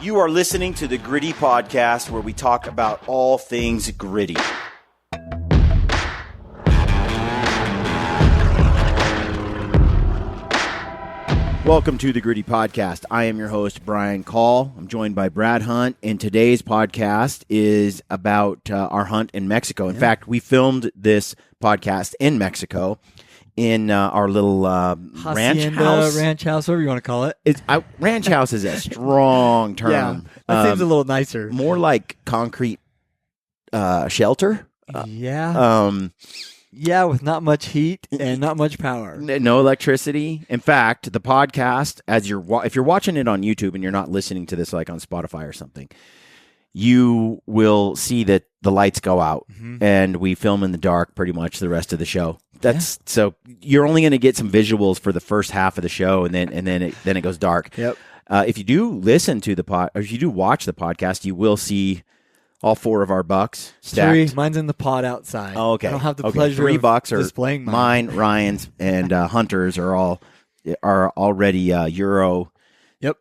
You are listening to the Gritty Podcast, where we talk about all things gritty. Welcome to the Gritty Podcast. I am your host, Brian Call. I'm joined by Brad Hunt, and today's podcast is about our hunt in Mexico. In fact, we filmed this podcast in Mexico in our little ranch house. Ranch house, whatever you want to call it. Ranch house is a strong term. Yeah, that seems a little nicer. More like concrete shelter. Yeah, with not much heat and not much power. No electricity. In fact, the podcast, if you're watching it on YouTube and you're not listening to this like on Spotify or something, you will see that the lights go out and we film in the dark pretty much the rest of the show. So you're only going to get some visuals for the first half of the show, and then it goes dark. Yep. If you do listen to if you do watch the podcast, you will see all four of our bucks stacked. 3. Mine's in the pod outside. Oh, okay. I don't have the pleasure 3 of bucks are displaying mine. Ryan's, and Hunter's are already Euro. Yep.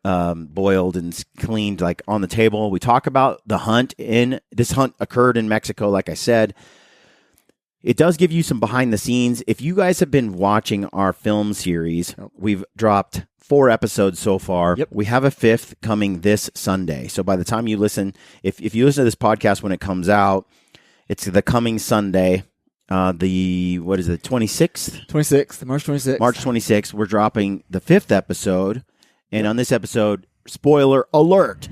Boiled and cleaned, like on the table. We talk about the hunt. This hunt occurred in Mexico, like I said. It does give you some behind the scenes. If you guys have been watching our film series, we've dropped 4 episodes so far. Yep. We have a 5th coming this Sunday. So by the time you listen, if you listen to this podcast when it comes out, it's the coming Sunday. What is it, 26th? March 26th. March 26th. We're dropping the 5th episode. And on this episode, spoiler alert,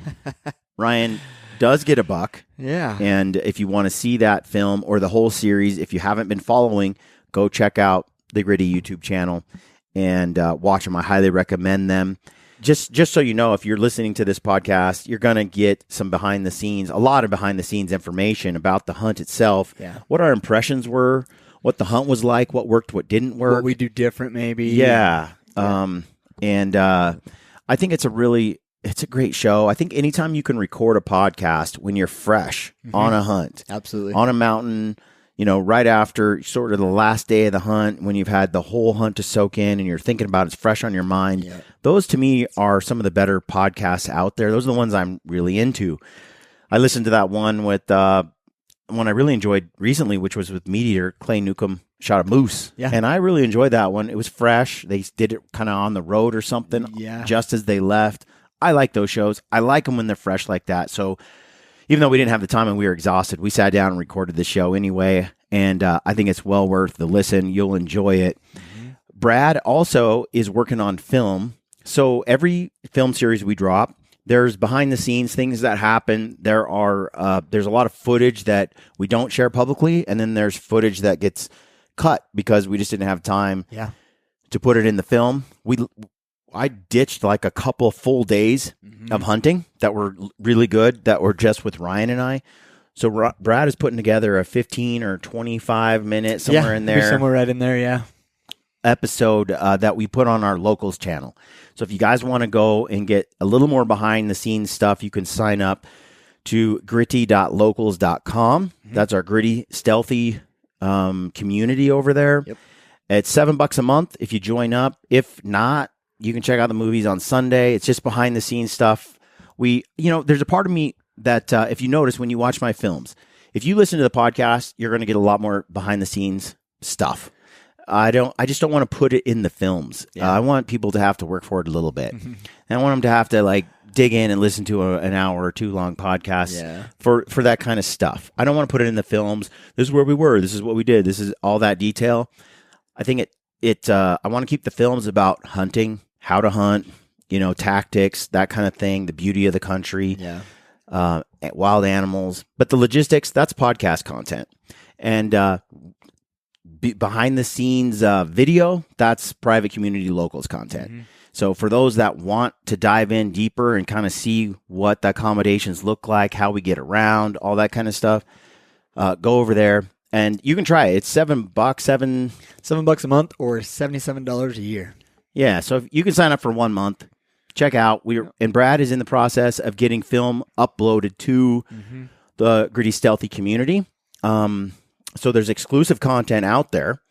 Ryan does get a buck. Yeah. And if you want to see that film or the whole series, if you haven't been following, go check out the Gritty YouTube channel and watch them. I highly recommend them. Just so you know, if you're listening to this podcast, you're going to get some behind the scenes, a lot of behind the scenes information about the hunt itself, what our impressions were, what the hunt was like, what worked, what didn't work. What we do different, maybe. Yeah. I think it's a great show. I think anytime you can record a podcast when you're fresh on a hunt, absolutely, on a mountain, right after sort of the last day of the hunt, when you've had the whole hunt to soak in and you're thinking about it's fresh on your mind. Yeah. Those to me are some of the better podcasts out there. Those are the ones I'm really into. I listened to that one with one I really enjoyed recently, which was with Meat Eater. Clay Newcomb shot a moose. Yeah. And I really enjoyed that one. It was fresh. They did it kind of on the road or something just as they left. I like those shows. I like them when they're fresh like that. So even though we didn't have the time and we were exhausted, we sat down and recorded the show anyway. And I think it's well worth the listen. You'll enjoy it. Brad also is working on film. So every film series we drop, there's behind the scenes things that happen. There's a lot of footage that we don't share publicly, and then there's footage that gets cut because we just didn't have time to put it in the film. I ditched like a couple full days of hunting that were really good, that were just with Ryan and I. So Brad is putting together a 15 or 25 minute somewhere in there, somewhere right in there, episode that we put on our locals channel. So if you guys want to go and get a little more behind the scenes stuff, you can sign up to gritty.locals.com. That's our gritty stealthy community over there. Yep. It's $7 a month if you join up. If not, you can check out the movies on Sunday. It's just behind the scenes stuff. There's a part of me that if you notice when you watch my films, if you listen to the podcast, you're going to get a lot more behind the scenes stuff. I just don't want to put it in the films. I want people to have to work for it a little bit. And I want them to have to like dig in and listen to an hour or 2 long podcast for that kind of stuff. I don't want to put it in the films. This is where we were. This is what we did. This is all that detail. I think I want to keep the films about hunting, how to hunt, tactics, that kind of thing, the beauty of the country, wild animals. But the logistics, that's podcast content. And behind the scenes video, that's private community locals content. So for those that want to dive in deeper and kind of see what the accommodations look like, how we get around, all that kind of stuff, go over there and you can try it. It's $7, $7 a month or $77 a year. Yeah, so if you can sign up for 1 month. Check out. And Brad is in the process of getting film uploaded to the Gritty Stealthy community. So there's exclusive content out there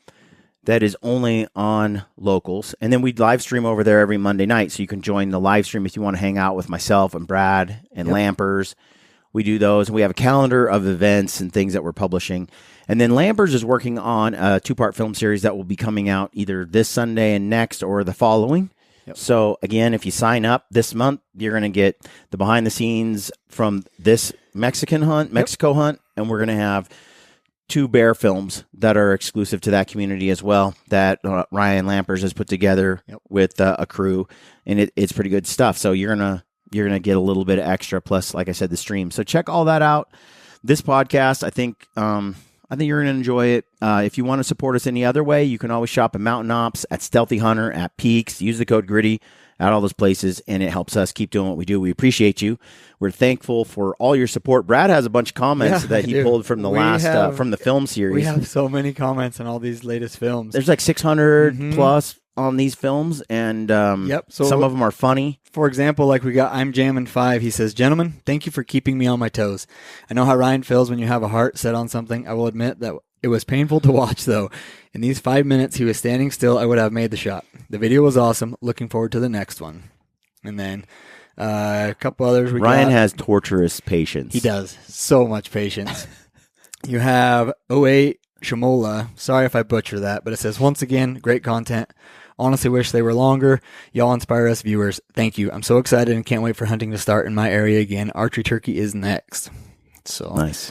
that is only on Locals. And then we live stream over there every Monday night. So you can join the live stream if you want to hang out with myself and Brad and Lampers. We do those. We have a calendar of events and things that we're publishing. And then Lampers is working on a 2-part film series that will be coming out either this Sunday and next or the following. Yep. So, again, if you sign up this month, you're going to get the behind the scenes from this Mexico hunt, and we're going to have 2 bear films that are exclusive to that community as well that Ryan Lampers has put together with a crew, and it's pretty good stuff. So you're gonna get a little bit of extra, plus, like I said, the stream. So check all that out. This podcast, I think you're gonna enjoy it. If you want to support us any other way, you can always shop at Mountain Ops, at Stealthy Hunter, at Peaks. Use the code Gritty at all those places, and it helps us keep doing what we do. We appreciate you. We're thankful for all your support. Brad has a bunch of comments that he pulled from the from the film series. We have so many comments on all these latest films. There's like 600 plus on these films, and some of them are funny. For example, like we got I'm Jammin' 5. He says, "Gentlemen, thank you for keeping me on my toes. I know how Ryan feels when you have a heart set on something. I will admit that it was painful to watch, though. In these 5 minutes he was standing still, I would have made the shot. The video was awesome. Looking forward to the next one." And then a couple others. Ryan has torturous patience. He does. So much patience. You have 08 Shamola. Sorry if I butcher that, but it says, "Once again, great content. Honestly wish they were longer. Y'all inspire us viewers. Thank you. I'm so excited and can't wait for hunting to start in my area again. Archery turkey is next." So nice.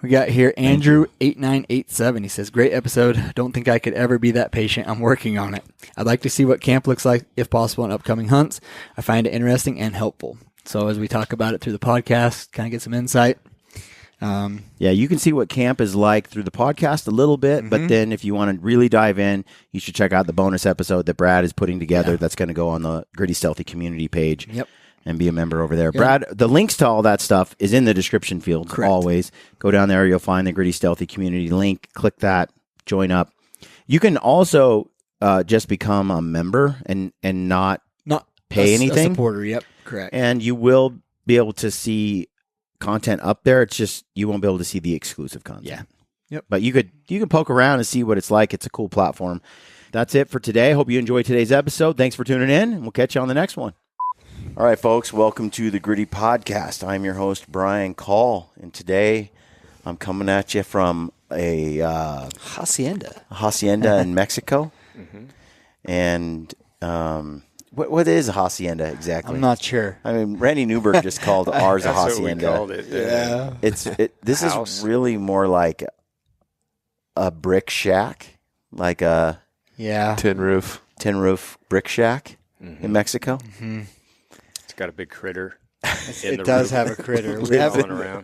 We got here Andrew 8987. He says, "Great episode. Don't think I could ever be that patient. I'm working on it. I'd like to see what camp looks like if possible in upcoming hunts. I find it interesting and helpful." So as we talk about it through the podcast, kind of get some insight. You can see what camp is like through the podcast a little bit, but then if you want to really dive in, you should check out the bonus episode that Brad is putting together. That's going to go on the Gritty Stealthy community page and be a member over there. Brad, the links to all that stuff is in the description field. Correct. Always go down there. You'll find the Gritty Stealthy community link. Click that, join up. You can also just become a member and not pay anything. A supporter. Yep. Correct. And you will be able to see content up there. It's just you won't be able to see the exclusive content. Yeah. Yep. But you can poke around and see what it's like. It's a cool platform. That's it for today. Hope you enjoyed today's episode. Thanks for tuning in, and we'll catch you on the next one. All right, folks, welcome to the Gritty Podcast. I'm your host, Brian Call, and today I'm coming at you from a hacienda in Mexico. And what is a hacienda exactly? I'm not sure. I mean, Randy Newberg just called ours a hacienda. That's what we called it. This is really more like a brick shack, like a tin roof brick shack in Mexico. It's got a big critter. It does have a critter.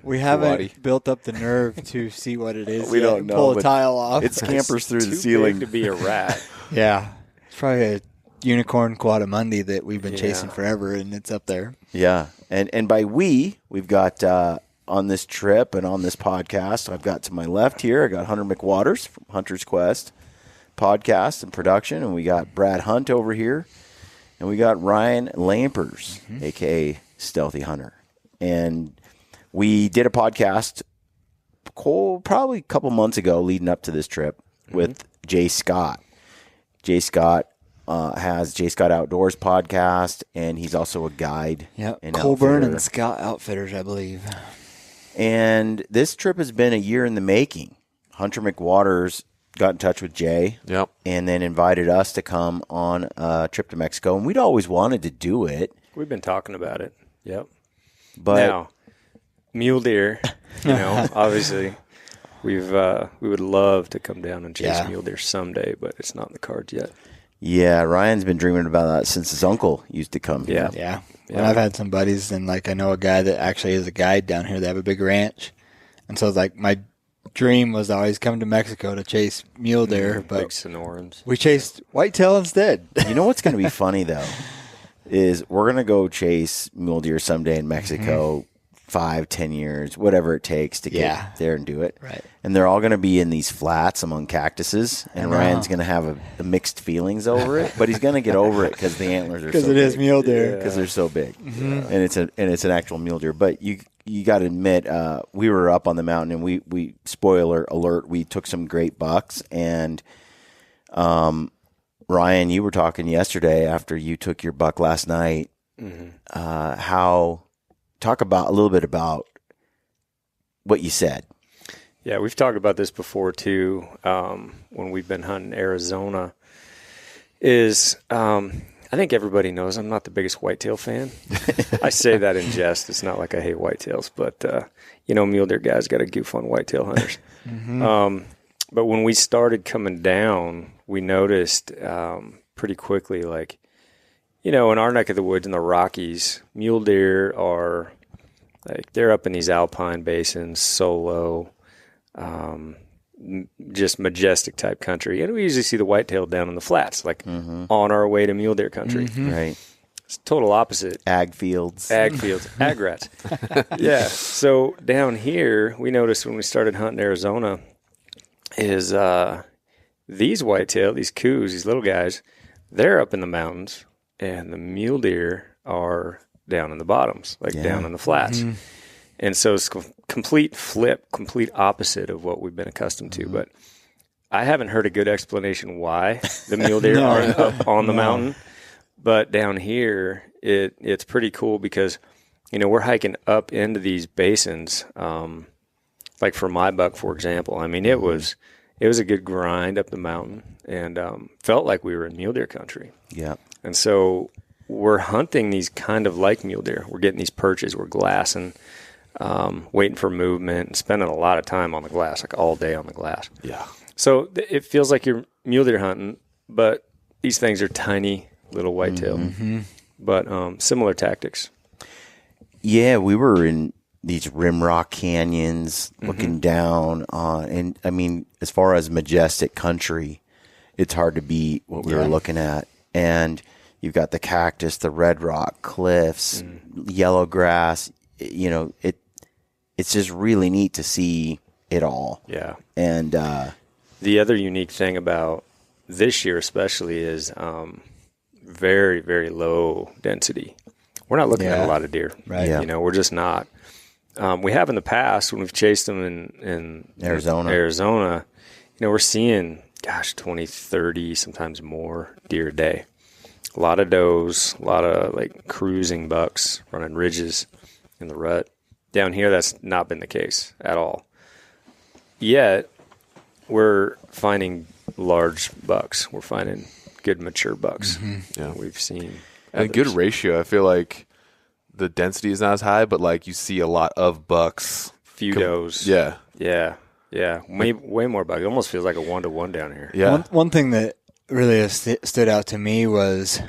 We haven't built up the nerve to see what it is. We don't know. Pull a tile off. It scampers through the Too ceiling. big to be a rat. Yeah, it's probably a unicorn quadamundi that we've been chasing forever, and it's up there. Yeah, and by we've got on this trip and on this podcast, I've got to my left here, I got Hunter McWaters from Hunter's Quest podcast and production, and we got Brad Hunt over here, and we got Ryan Lampers, a.k.a. Stealthy Hunter. And we did a podcast probably a couple months ago leading up to this trip with Jay Scott. Jay Scott has Jay Scott Outdoors podcast, and he's also a guide. Yeah, and Colburn and Scott Outfitters, I believe. And this trip has been a year in the making. Hunter McWaters got in touch with Jay and then invited us to come on a trip to Mexico, and we'd always wanted to do it. We've been talking about it. Yep. But now, mule deer, obviously we would love to come down and chase mule deer someday, but it's not in the cards yet. Yeah, Ryan's been dreaming about that since his uncle used to come here. Yeah. And I've had some buddies, and I know a guy that actually is a guide down here. They have a big ranch. And so my dream was to always come to Mexico to chase mule deer, but big Sonorans. We chased whitetail instead. You know what's going to be funny, though, is we're going to go chase mule deer someday in Mexico, 5-10 years, whatever it takes to get there and do it. Right. And they're all going to be in these flats among cactuses, and Ryan's going to have a mixed feelings over it, but he's going to get over it because the antlers are so big. Because it is mule deer. Because they're so big, and it's an actual mule deer. But you got to admit, we were up on the mountain, and we spoiler alert, we took some great bucks. And Ryan, you were talking yesterday after you took your buck last night. Talk about a little bit about what you said. Yeah, we've talked about this before too. When we've been hunting Arizona, I think everybody knows I'm not the biggest whitetail fan. I say that in jest. It's not like I hate whitetails, but mule deer guys got to goof on whitetail hunters. But when we started coming down, we noticed pretty quickly, like, in our neck of the woods in the Rockies, mule deer are like, they're up in these alpine basins, solo, just majestic type country. And we usually see the whitetail down in the flats, like on our way to mule deer country. Right. It's total opposite. Ag fields. Ag rats. Yeah. So down here, we noticed when we started hunting Arizona is these whitetail, these Coues, these little guys, they're up in the mountains, and the mule deer are down in the bottoms, like down in the flats. And so it's complete flip, complete opposite of what we've been accustomed to. But I haven't heard a good explanation why the mule deer aren't up on the mountain. But down here, it's pretty cool because, we're hiking up into these basins. Like for my buck, for example, I mean, it was a good grind up the mountain, and felt like we were in mule deer country. Yeah. And so we're hunting these kind of like mule deer. We're getting these perches, we're glassing, waiting for movement, and spending a lot of time on the glass, like all day on the glass. Yeah. So it feels like you're mule deer hunting, but these things are tiny little whitetail, but similar tactics. Yeah, we were in these rimrock canyons looking down on, and I mean, as far as majestic country, it's hard to beat what we were looking at. And you've got the cactus, the red rock cliffs, yellow grass, it's just really neat to see it all. Yeah. And the other unique thing about this year especially is very, very low density. We're not looking at a lot of deer. Right. Yeah. We're just not. We have in the past when we've chased them in Arizona, we're seeing, 20, 30, sometimes more deer a day. A lot of does, a lot of like cruising bucks running ridges in the rut. Down here, that's not been the case at all. Yet, we're finding large bucks. We're finding good mature bucks. Yeah. We've seen. And a good ratio. I feel like the density is not as high, but like you see a lot of bucks. Few does. Yeah. Yeah. Yeah. Way more bucks. It almost feels like a 1-to-1 down here. Yeah. One thing that really stood out to me was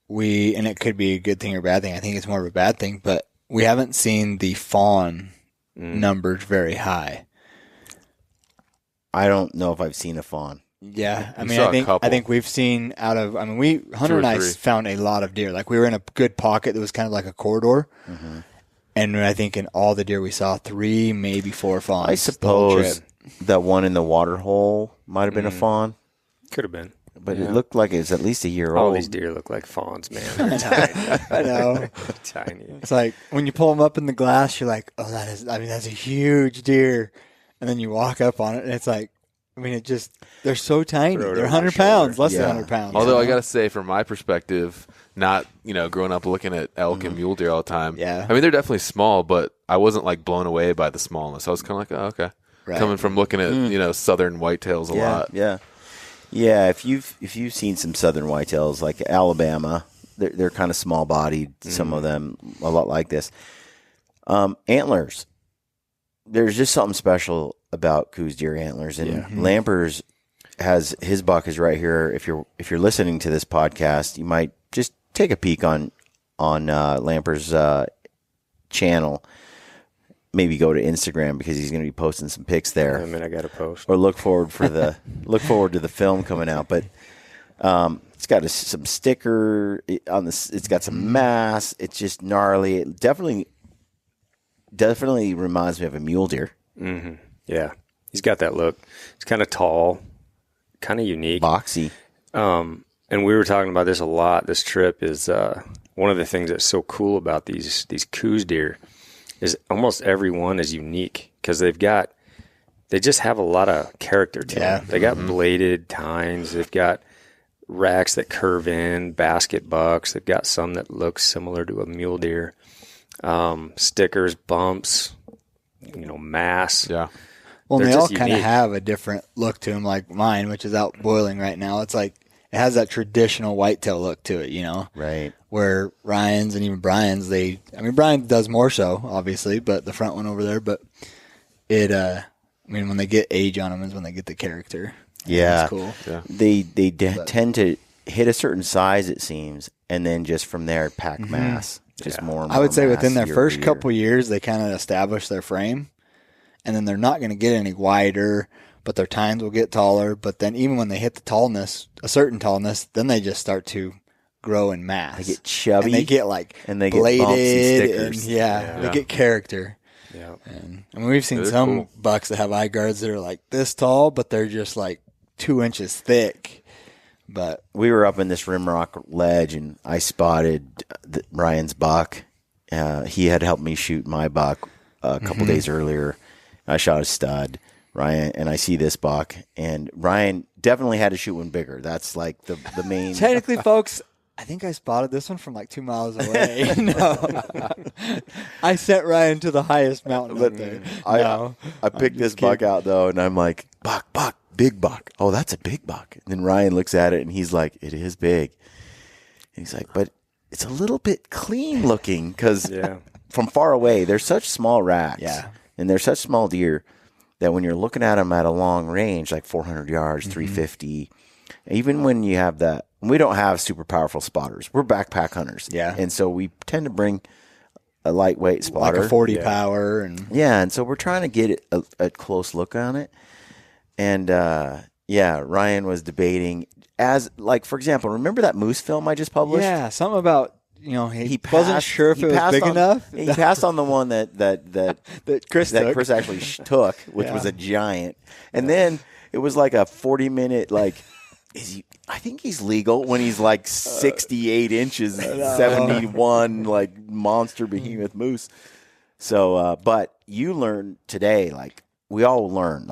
and it could be a good thing or bad thing. I think it's more of a bad thing, but we haven't seen the fawn numbers very high. I don't know if I've seen a fawn. Yeah, I We mean, saw a couple. I think we've seen Hunter and I three. found a lot of deer. Like we were in a good pocket that was kind of like a corridor, and I think in all the deer we saw 3, maybe 4 fawns. I the whole suppose trip. that one in the water hole might have been a fawn, Could have been. but it looked like it was at least a year All old. these deer look like fawns, man. They're tiny. I know. Tiny. It's like when you pull them up in the glass, you're like, oh, that's a huge deer, and then you walk up on it, and it's like, they're so tiny. Throw it They're over 100 your pounds, shoulder. less than Yeah. 100 pounds. Although I got to say, from my perspective, not, growing up looking at elk and mule deer all the time. Yeah. I mean, they're definitely small, but I wasn't like blown away by the smallness. I was kind of like, oh, okay. Right. Coming from looking at, southern whitetails a lot. Yeah. If you've seen some southern whitetails like Alabama, they're kind of small bodied. Some of them a lot like this. Antlers. There's just something special about Coues deer antlers, and Lampers has his buck is right here. If you're listening to this podcast, you might just take a peek on Lampers' channel. Maybe go to Instagram because he's going to be posting some pics there. I mean, I got to post. Or look forward to the film coming out. But it's got some sticker on this. It's got some mass. It's just gnarly. It definitely reminds me of a mule deer. Mm-hmm. Yeah, he's got that look. He's kind of tall, kind of unique, boxy. And we were talking about this a lot. This trip is one of the things that's so cool about these Coues deer is almost every one is unique because they just have a lot of character to them. They got bladed tines. They've got racks that curve in, basket bucks. They've got some that look similar to a mule deer. Stickers, bumps, mass. Yeah. Well, they all kind of have a different look to them, like mine, which is out boiling right now. It's like it has that traditional whitetail look to it, Right. Where Ryan's and even Brian's, Brian does more so, obviously, but the front one over there, but it, when they get age on them is when they get the character. Yeah. It's cool. Yeah. They tend to hit a certain size, it seems, and then just from there pack mass. Just more and more. I would say mass within their year first over year. couple years, they kind of establish their frame, and then they're not going to get any wider, but their tines will get taller. But then even when they hit the tallness, a certain tallness, then they just start to grow in mass. They get chubby. And they get bladed, bumps and stickers. They get character. Yeah. And we've seen some bucks that have eye guards that are like this tall, but they're just like 2 inches thick. But we were up in this rimrock ledge, and I spotted Ryan's buck. He had helped me shoot my buck a couple days earlier. I shot a stud, Ryan, and I see this buck. And Ryan definitely had to shoot one bigger. That's like the main. Technically, folks, I think I spotted this one from like 2 miles away. No, I sent Ryan to the highest mountain up there. I picked this buck out though, and I'm like, buck, big buck. Oh, that's a big buck. And then Ryan looks at it, and he's like, it is big. And he's like, but it's a little bit clean looking because from far away, they're such small racks. Yeah. And they're such small deer that when you're looking at them at a long range, like 400 yards, 350, even when you have that, we don't have super powerful spotters. We're backpack hunters. Yeah. And so we tend to bring a lightweight spotter. Like a 40 power. And so we're trying to get a close look on it. And, Ryan was debating for example, remember that moose film I just published? Yeah, something about, he wasn't sure if it was big enough. He passed on the one that Chris actually took, which was a giant. And then it was like a 40-minute, I think he's legal when he's like 68 inches, 71, like monster behemoth moose. So, but you learned today, we all learn,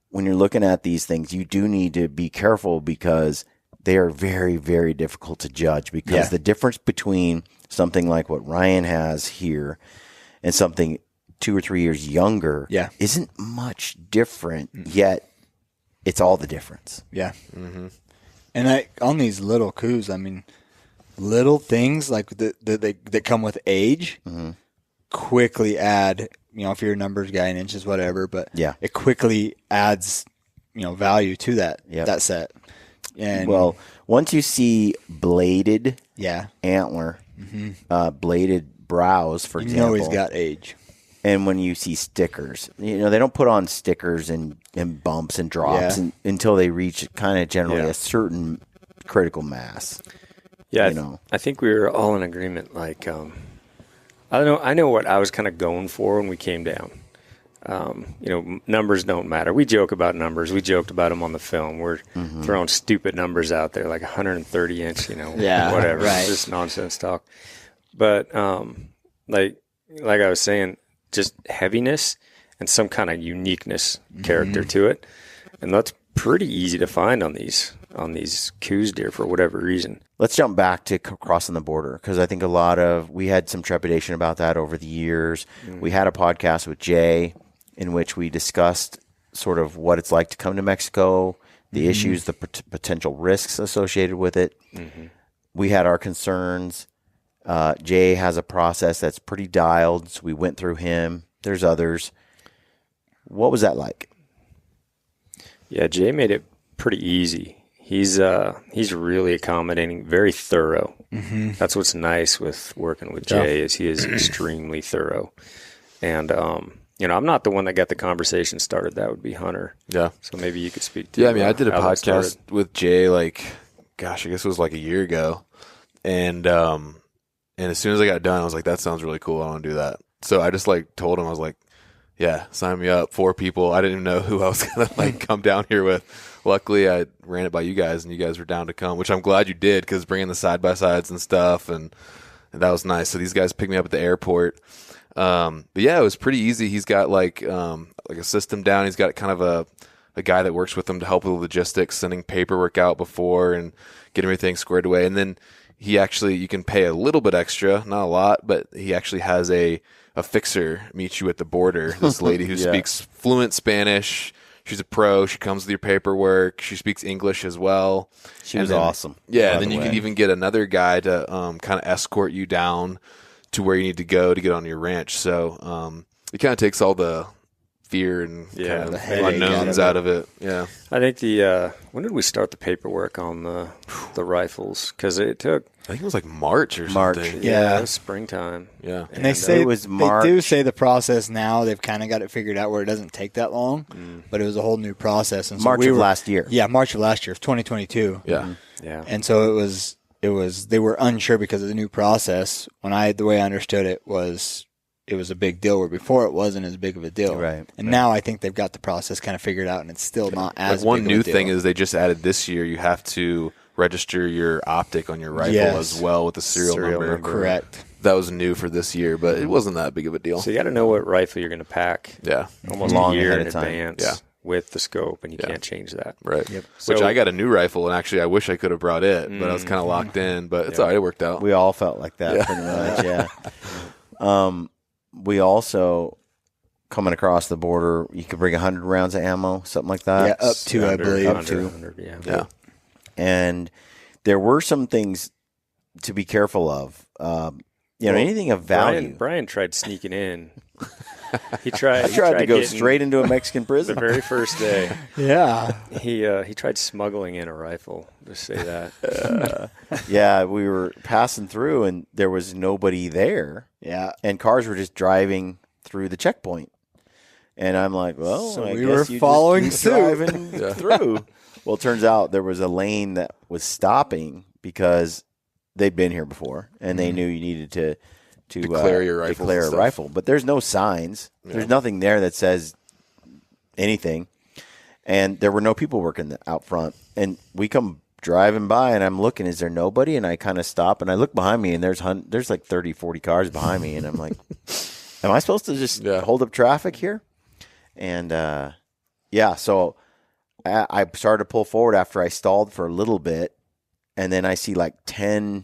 when you're looking at these things, you do need to be careful because they are very, very difficult to judge because the difference between something like what Ryan has here and something 2 or 3 years younger isn't much different, yet it's all the difference. Yeah. Mm-hmm. And on these little coups, little things that come with age quickly add, if you're a numbers guy in inches, whatever, but it quickly adds, value to that set. And once you see bladed antler, bladed brows, for example, he's got age. And when you see stickers, they don't put on stickers and bumps and drops until they reach kind of generally a certain critical mass. Yeah, I think we were all in agreement. I don't know. I know what I was kind of going for when we came down. Numbers don't matter. We joke about numbers. We joked about them on the film. We're throwing stupid numbers out there, like 130 inch, whatever. Right. It's just nonsense talk. But like I was saying, just heaviness and some kind of uniqueness character to it, and that's pretty easy to find on these Coues deer for whatever reason. Let's jump back to crossing the border because I think we had some trepidation about that over the years. We had a podcast with Jay in which we discussed sort of what it's like to come to Mexico, the issues, the potential risks associated with it. We had our concerns. Jay has a process that's pretty dialed, so we went through him. There's others. What was that like? Yeah, Jay made it pretty easy. He's really accommodating, very thorough. That's what's nice with working with Jay is he is extremely thorough. And I'm not the one that got the conversation started. That would be Hunter. Yeah. So maybe you could speak to. Yeah, I did a podcast with Jay I guess it was like a year ago, and as soon as I got done, I was like, that sounds really cool. I want to do that. So I just told him, I was like, yeah, sign me up. 4 people. I didn't even know who I was gonna come down here with. Luckily, I ran it by you guys, and you guys were down to come, which I'm glad you did because bringing the side by sides and stuff, and that was nice. So these guys picked me up at the airport. But yeah, it was pretty easy. He's got like a system down. He's got kind of a guy that works with him to help with logistics, sending paperwork out before and getting everything squared away. And then you can pay a little bit extra, not a lot, but he actually has a fixer meet you at the border. This lady who speaks fluent Spanish. She's a pro. She comes with your paperwork. She speaks English as well. She was awesome. Yeah, and then you can even get another guy to kind of escort you down to where you need to go to get on your ranch. So it kind of takes all the fear and kind of the unknowns out of it. Yeah, I think when did we start the paperwork on the rifles? Because it took, I think it was like March or something. Yeah, it was springtime. Yeah, and they say it was March. They do say the process now. They've kind of got it figured out where it doesn't take that long, but it was a whole new process. And so March of last year. Yeah, March of last year, 2022. Yeah, yeah. And so it was they were unsure because of the new process. The way I understood it was a big deal, where before it wasn't as big of a deal. Right. And now I think they've got the process kind of figured out, and it's still not as like one big new of a deal. thing is they just added this year. You have to register your optic on your rifle as well with the serial number. Correct. That was new for this year, but it wasn't that big of a deal. So you got to know what rifle you're going to pack. Yeah, almost Long a year ahead in of time. advance. Yeah. With the scope, and you can't change that. right. Yep. Which So- I got a new rifle, and actually I wish I could have brought it, but I was kind of locked in. But it's all right. It worked out. We all felt like that pretty much, yeah. We also, coming across the border, you could bring 100 rounds of ammo, something like that. Yeah, up to, I believe. Up to. 100, Yeah. And there were some things to be careful of. Anything of value. Brian tried sneaking in. He tried. I tried to go getting- straight into a Mexican the prison. very first day. Yeah. He tried smuggling in a rifle. Just say that. Yeah, we were passing through, and there was nobody there. Yeah. And cars were just driving through the checkpoint. And I'm like, well, So I we guess were you following just keep suit. driving through. Well, it turns out there was a lane that was stopping because they'd been here before, and they knew you needed to Declare your rifles declare and a stuff. rifle. But there's no signs. Yeah. There's nothing there that says anything. And there were no people working out front. And we come driving by, and I'm looking, is there nobody? And I kind of stop, and I look behind me, and there's like 30, 40 cars behind me. And I'm like, am I supposed to just hold up traffic here? And, so I started to pull forward after I stalled for a little bit. And then I see like 10,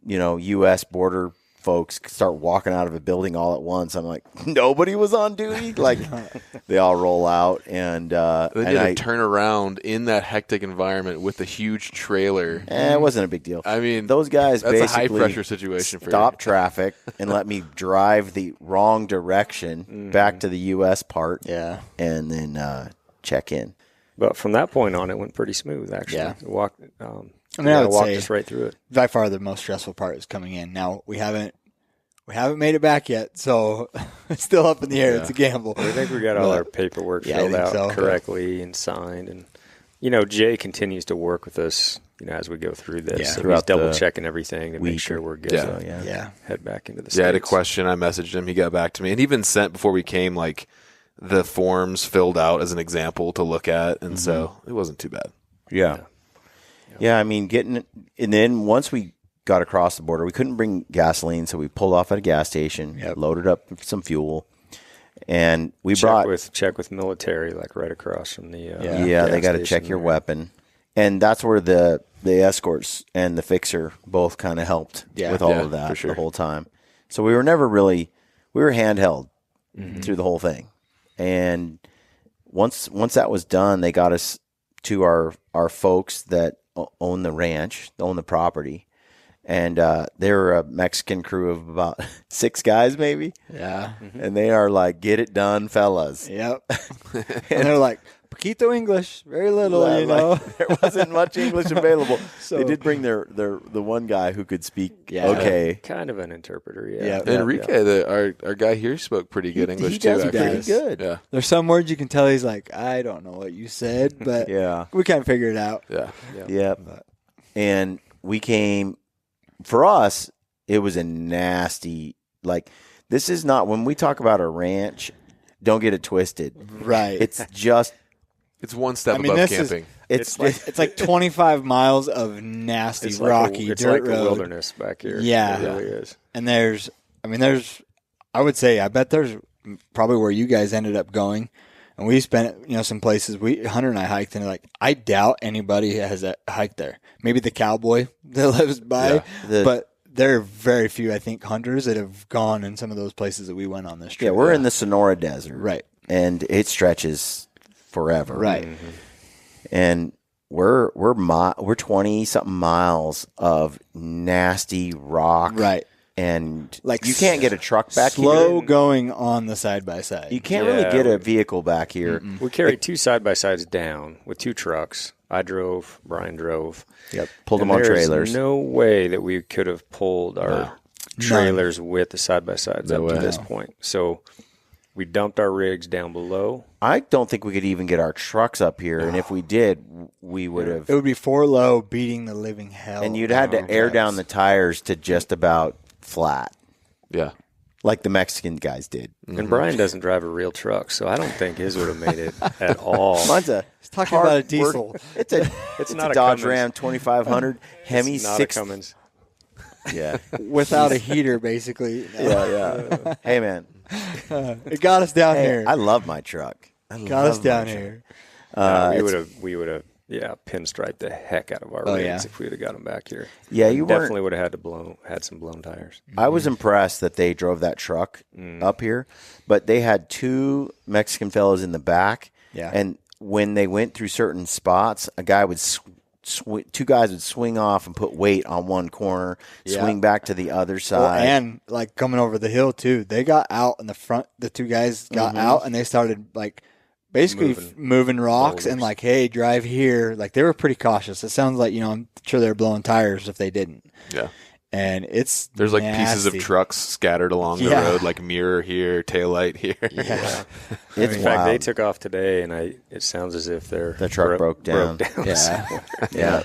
U.S. border folks start walking out of a building all at once. I'm like, nobody was on duty? Like, they all roll out. And They did turn around in that hectic environment with a huge trailer. It wasn't a big deal. I mean, those guys that's basically a high-pressure situation for stopped traffic and let me drive the wrong direction back to the U.S. part. Yeah. And then check in. But from that point on, it went pretty smooth. Actually, Yeah. It walked. I would walked say us right through it. by far the most stressful part is coming in. Now we haven't made it back yet, so it's still up in the air. Yeah. It's a gamble. I think we got all our paperwork Yeah, I filled think out so. correctly and signed, and Jay continues to work with us. As we go through this, Yeah. so he's Throughout the double checking everything to make week. sure we're good. Yeah. So, Yeah. head back into the Yeah, I had a States. question. I messaged him. He got back to me. And even sent, before we came, like the forms filled out as an example to look at. And so it wasn't too bad. Yeah. Yeah, I mean, and then once we got across the border, we couldn't bring gasoline, so we pulled off at a gas station, loaded up with some fuel, and we check with military, like right across from the they got to check your weapon, and that's where the escorts and the fixer both kind of helped with all of that for sure. the whole time. So we were never we were handheld through the whole thing, and once that was done, they got us to our folks that own the ranch, own the property. And they were a Mexican crew of about 6 guys, maybe. Yeah. And they are like, get it done, fellas. Yep. And they're like, poquito English, very little, There wasn't much English available. So- they did bring the one guy who could speak Yeah. okay. kind of an interpreter. Yeah. Enrique, our guy here, spoke pretty good English he too. does actually. pretty good. Yeah. There's some words you can tell he's like, I don't know what you said, but Yeah. we can't figure it out. Yeah. Yep. And we came, for us, it was a nasty, this is not, when we talk about a ranch, don't get it twisted. Right. It's just, It's one step I mean, above this is- camping. It's like 25 miles of nasty, It's rocky it's dirt like road. a wilderness back here. Yeah. It really is. And I I would say, I bet there's probably where you guys ended up going. And we spent, some places Hunter and I hiked, and I doubt anybody has hiked there. Maybe the cowboy that lives by, but there are very few, I think, hunters that have gone in some of those places that we went on this trip. Yeah, we're in the Sonora Desert. Right. And it stretches forever. Right. Mm-hmm. And we're 20-something miles of nasty rock. Right. And you can't get a truck back here. Slow going on the side-by-side. You can't really get a vehicle back here. Mm-mm. We carried 2 side-by-sides down with 2 trucks. I drove, Brian drove. Yep, pulled them on trailers. There's no way that we could have pulled our trailers with the side-by-sides up to this point. So we dumped our rigs down below. I don't think we could even get our trucks up here, and if we did, we would have. It would be 4 low, beating the living hell. And you'd had to air down the tires to just about flat. Yeah. Like the Mexican guys did. And Brian doesn't drive a real truck, so I don't think his would have made it at all. Mine's He's talking about a diesel. It's not a a Dodge Cummins. Ram 2500 Hemi It's not 6. a Cummins. Yeah. Without a heater, basically. Yeah. Hey, man. It got us down here. I love my truck. Got us down here. We would have pinstriped the heck out of our rigs if we would have got them back here. Yeah, you definitely would have had some blown tires. I was impressed that they drove that truck up here, but they had 2 Mexican fellows in the back. Yeah. And when they went through certain spots, a guy would 2 guys would swing off and put weight on one corner, swing back to the other side. And coming over the hill too, they got out in the front. The 2 guys got out and they started basically moving rocks boulders. and hey, drive here. They were pretty cautious. It sounds like, I'm sure they're blowing tires if they didn't. Yeah. And it's There's pieces of nasty. trucks scattered along the road, mirror here, taillight here. Yeah. It's In fact, wild. they took off today, and it sounds as if the truck broke down. Yeah.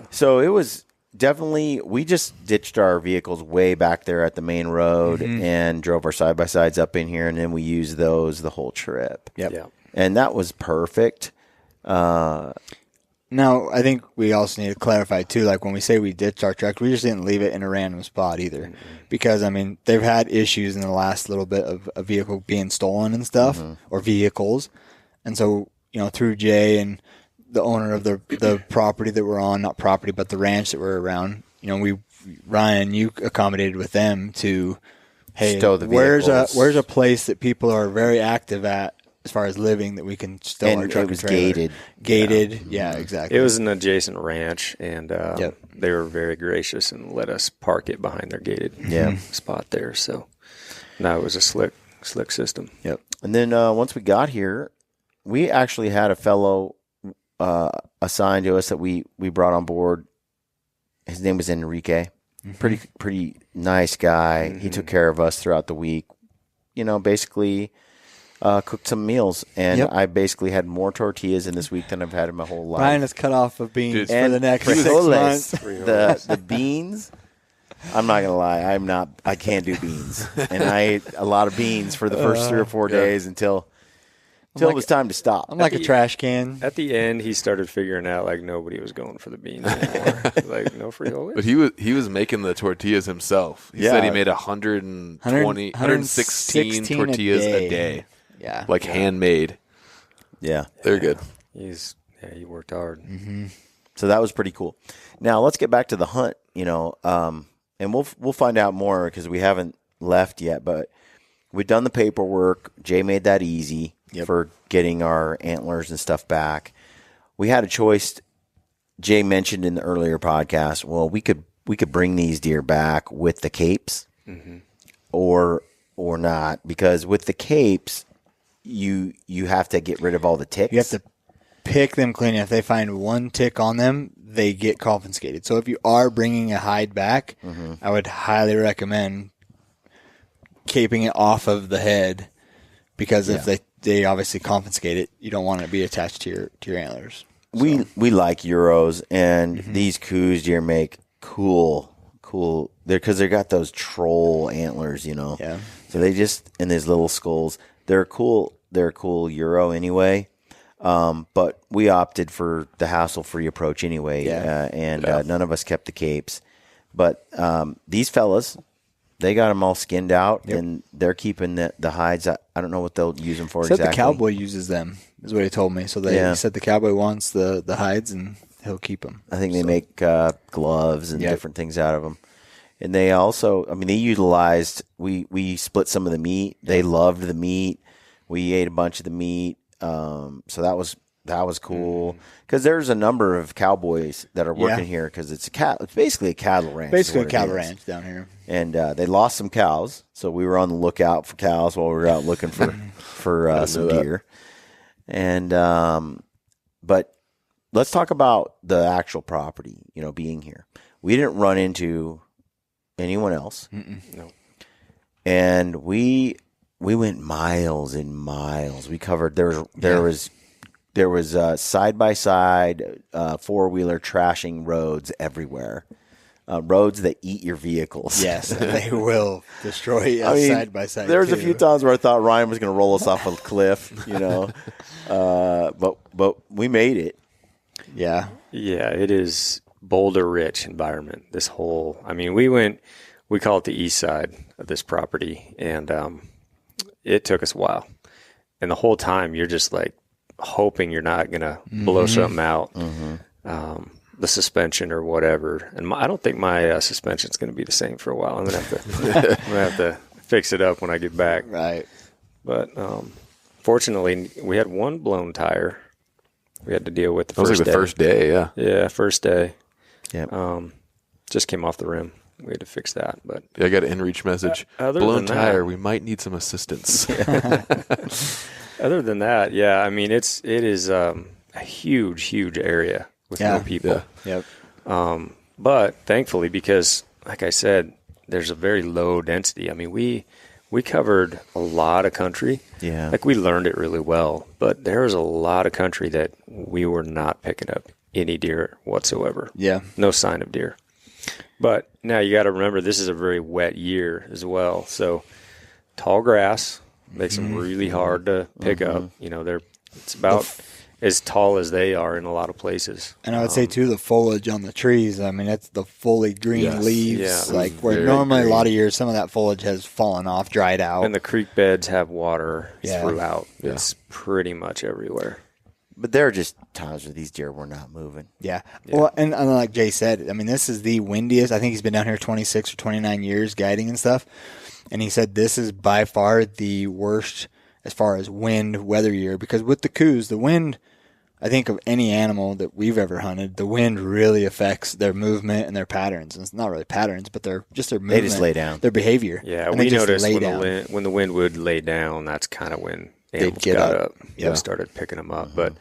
So it was definitely, we just ditched our vehicles way back there at the main road and drove our side-by-sides up in here, and then we used those the whole trip. Yep. Yeah. And that was perfect. Now, I think we also need to clarify, too, when we say we ditched our truck, we just didn't leave it in a random spot either. Because, they've had issues in the last little bit of a vehicle being stolen and stuff, or vehicles. And so, through Jay and the owner of the property that we're on, not property, but the ranch that we're around, Ryan, you accommodated with them to, hey, stow the where's vehicles. a place that people are very active at as far as living that we can stow And our truck it was and trailer. gated. Yeah, exactly. It was an adjacent ranch, and they were very gracious and let us park it behind their gated spot there. So now it was a slick system. Yep. And then once we got here, we actually had a fellow assigned to us that we brought on board. His name was Enrique. Pretty nice guy. He took care of us throughout the week. Basically cooked some meals, and I basically had more tortillas in this week than I've had in my whole life. Brian is cut off of beans for the next 6 frijoles, months. The beans. I'm not gonna lie. I can't do beans, and I ate a lot of beans for the first 3 or 4 days until it was time to stop. I'm like a trash can. At the end, he started figuring out nobody was going for the beans anymore. No frijoles. But he was making the tortillas himself. He said he made 116 tortillas a day. Yeah. Handmade. Yeah. They're good. He worked hard. So that was pretty cool. Now let's get back to the hunt, and we'll find out more because we haven't left yet, but we've done the paperwork. Jay made that easy for getting our antlers and stuff back. We had a choice. Jay mentioned in the earlier podcast, well, we could bring these deer back with the capes or not, because with the capes, you have to get rid of all the ticks. You have to pick them clean. If they find one tick on them, they get confiscated. So if you are bringing a hide back, I would highly recommend caping it off of the head, because if they obviously confiscate it, you don't want it to be attached to your antlers. So. We like Euros, and these Coues deer make cool. Because they got those troll antlers, Yeah. So they just, and these little skulls, they're cool. They're a cool Euro anyway. But we opted for the hassle-free approach anyway, and none of us kept the capes. But these fellas, They got them all skinned out, and they're keeping the hides. I don't know what they'll use them for Said exactly. the cowboy uses them, is what he told me. So he said the cowboy wants the hides, and he'll keep them. I think they make gloves and different things out of them. And they also, I mean, they utilized, we split some of the meat. They loved the meat. We ate a bunch of the meat. So that was cool. Because there's a number of cowboys that are working here because it's basically a cattle ranch. Basically a cattle ranch down here. And they lost some cows. So we were on the lookout for cows while we were out looking for some deer. And, but let's talk about the actual property, being here. We didn't run into anyone else. No. And we went miles and miles. We covered there was side by side 4-wheeler trashing roads everywhere. Roads that eat your vehicles. Yes, they will destroy us side by side. There was a few times where I thought Ryan was going to roll us off a cliff, but we made it. Yeah. Yeah, it is boulder rich environment. This whole, we call it the east side of this property, and it took us a while. And the whole time you're just like hoping you're not going to blow something out, the suspension or whatever. And I don't think my suspension's going to be the same for a while. I'm going to have to fix it up when I get back. Right. But fortunately, we had one blown tire we had to deal with the first day. That was like the first day, yeah. Yeah, first day. Yeah. Just came off the rim. We had to fix that. But I got an inReach message. Blown tire. We might need some assistance. Other than that, yeah. It is a huge area with no people. Yeah. Yep. But thankfully, because like I said, there's a very low density. We covered a lot of country. Yeah. Like we learned it really well, but there was a lot of country that we were not picking up any deer whatsoever. Yeah. No sign of deer. But now you got to remember this is a very wet year as well. So tall grass makes them really hard to pick up. It's about as tall as they are in a lot very And I would say too, the foliage on the trees. That's the fully green leaves. Yeah, where normally a lot of years, some of that foliage has fallen off, dried out. And the creek beds have water throughout. Yeah. It's pretty much everywhere. But there are just times where these deer were not moving. Yeah. Well, and like Jay said, this is the windiest. I think he's been down here 26 or 29 years guiding and stuff. And he said this is by far the worst as far as wind weather year. Because with the Coues, the wind, I think of any animal that we've ever hunted, the wind really affects their movement and their patterns. And it's not really patterns, but their movement. They just lay down. Their behavior. Yeah, and we noticed when the wind would lay down, that's kind of when animals got up. And started picking them up. But,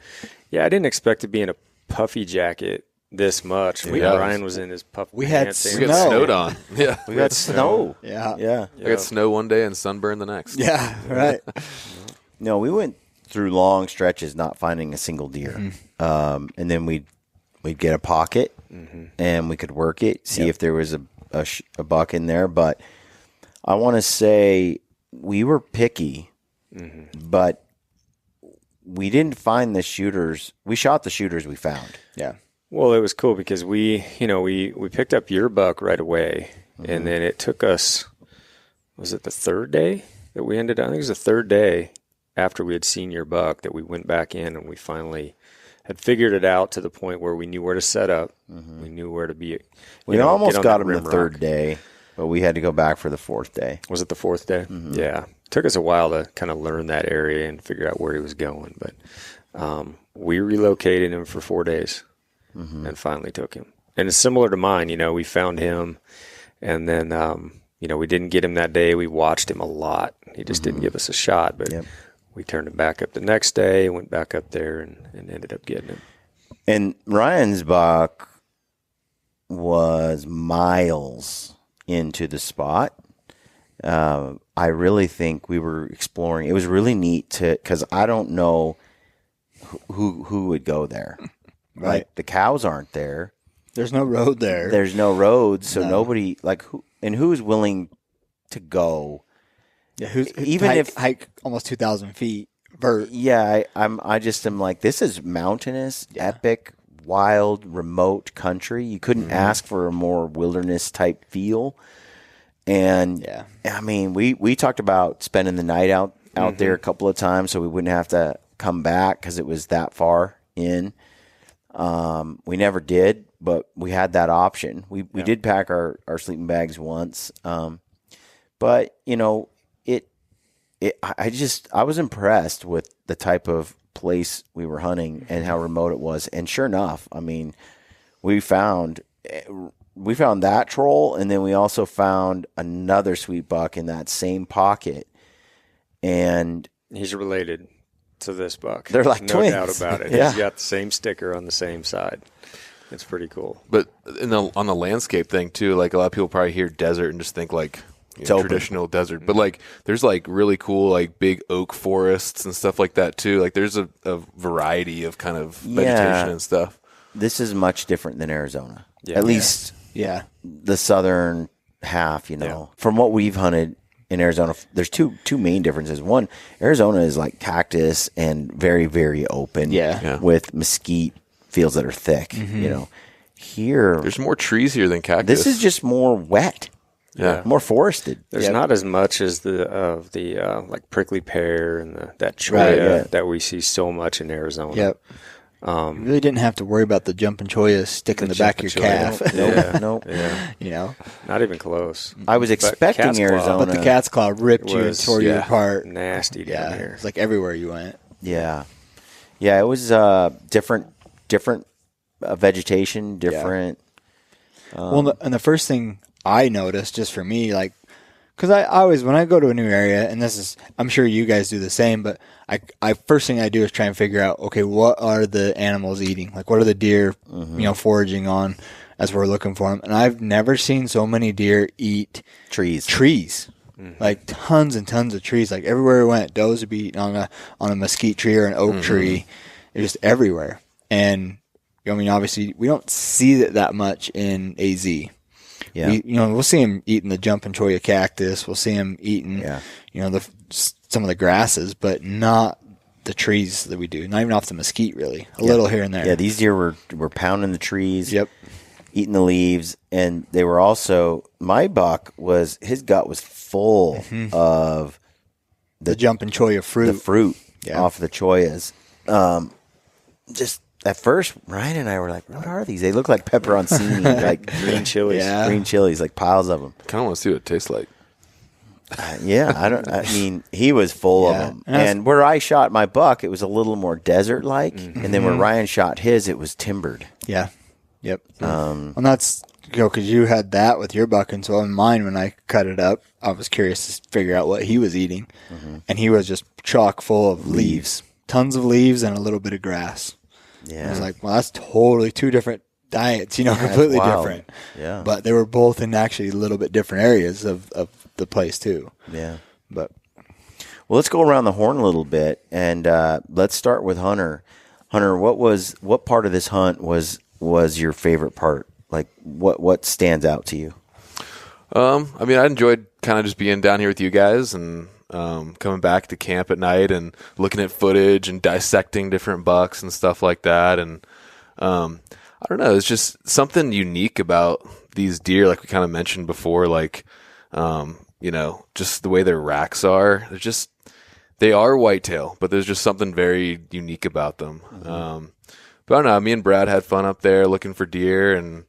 I didn't expect to be in a puffy jacket this much. Ryan was in his puffy pants. We got snowed on. Yeah. We got snow. Yeah. I got snow one day and sunburn the next. Yeah, right. No, we went through long stretches not finding a single deer. And then we'd get a pocket and we could work it, see if there was a buck in there. But I want to say we were picky, but we didn't find the shooters. We shot the shooters we found. Yeah. Well, it was cool because we picked up your buck right away, and then it took us, was it the third day that we ended up? I think it was the third day after we had seen your buck that we went back in and we finally had figured it out to the point where we knew where to set up. We knew where to be. We almost got him the third day, but we had to go back for the fourth day. Was it the fourth day? Yeah. It took us a while to kind of learn that area and figure out where he was going, but we relocated him for 4 days and finally took him. And it's similar to mine. We found him, and then we didn't get him that day. We watched him a lot. He just didn't give us a shot, but we turned him back up the next day, went back up there, and ended up getting him. And Ryan's buck was miles into the spot. I really think we were exploring. It was really neat because I don't know who would go there. Right. Like the cows aren't there. There's no road there. There's no road, so nobody who's willing to go. Yeah, who's hike almost 2,000 feet. Vert. Yeah, I just am like, this is mountainous, epic, wild, remote country. You couldn't ask for a more wilderness type feel. And Yeah. I mean, we talked about spending the night out there a couple of times so we wouldn't have to come back because it was that far in. We never did, but we had that option. We did pack our sleeping bags once. But you know, I was impressed with the type of place we were hunting and how remote it was. And sure enough, I mean, we found that troll, and then we also found another sweet buck in that same pocket. And he's related to this buck. They're like no twins. doubt about it. Yeah. He's got the same sticker on the same side. It's pretty cool. But on the landscape thing too, like a lot of people probably hear desert and just think like traditional desert. But like there's like really cool like big oak forests and stuff like that too. Like there's a variety of kind of vegetation and stuff. This is much different than Arizona. Yeah. At least the southern half, you know. From what we've hunted in Arizona, there's two main differences. One, Arizona is like cactus and very, very open with mesquite fields that are thick, you know. Here, there's more trees here than cactus. This is just more wet. Yeah, more forested. There's not as much as the like prickly pear and that cholla that we see so much in Arizona. Yep. You really didn't have to worry about the jumping cholla sticking in the back of your calf. Nope. Yeah. You know, not even close. I was expecting Arizona, but the cat's claw ripped you and tore you apart. Nasty down here. It's like everywhere you went. Yeah. It was different vegetation, different. Well, and the first thing I noticed, just for me, like, because I always, when I go to a new area, and this is, I'm sure you guys do the same, but I first thing I do is try and figure out, okay, what are the animals eating? Like, what are the deer, foraging on as we're looking for them? And I've never seen so many deer eat trees, like tons and tons of trees. Like everywhere we went, does would be eating on a mesquite tree or an oak tree, just everywhere. And I mean, obviously, we don't see it that much in AZ. Yeah, we'll see him eating the jumping cholla cactus. We'll see him eating, some of the grasses, but not the trees that we do. Not even off the mesquite, really. A little here and there. Yeah, these deer were pounding the trees. Yep. Eating the leaves, and they were also, my buck his gut was full of the jumping cholla fruit. The fruit off the chollas. Just at first, Ryan and I were like, what are these? They look like pepperoncini, like green chilies. Yeah. Green chilies, like piles of them. Kind of want to see what it tastes like. I mean, he was full of them. And where I shot my buck, it was a little more desert-like. And then where Ryan shot his, it was timbered. Yeah. Yep. And that's, because you had that with your buck. And so in mine, when I cut it up, I was curious to figure out what he was eating. And he was just chock full of leaves. Tons of leaves and a little bit of grass. Yeah. I was like, well, that's totally two different diets, completely different. Yeah. But they were both in actually a little bit different areas of the place too. Yeah. But well, let's go around the horn a little bit, and let's start with Hunter. Hunter, what part of this hunt was your favorite part? Like, what stands out to you? I mean, I enjoyed kind of just being down here with you guys and coming back to camp at night and looking at footage and dissecting different bucks and stuff like that. And I don't know, it's just something unique about these deer, like we kind of mentioned before, like, just the way their racks are. They are whitetail, but there's just something very unique about them. But I don't know, me and Brad had fun up there looking for deer and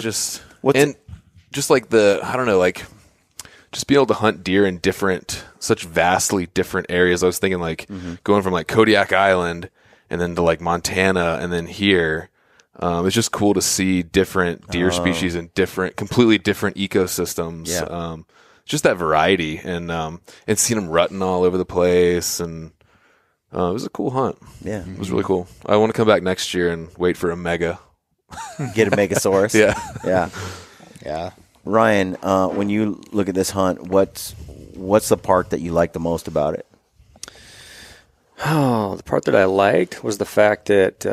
just like just being able to hunt deer in such vastly different areas. I was thinking like going from like Kodiak Island and then to like Montana and then here. It's just cool to see different deer species in completely different ecosystems. Yeah. Just that variety and seeing them rutting all over the place. And it was a cool hunt. Yeah. It was really cool. I want to come back next year and wait for a mega. Get a Megasaurus. Yeah. Yeah. Yeah. Ryan, when you look at this hunt, what's the part that you like the most about it? Oh, the part that I liked was the fact that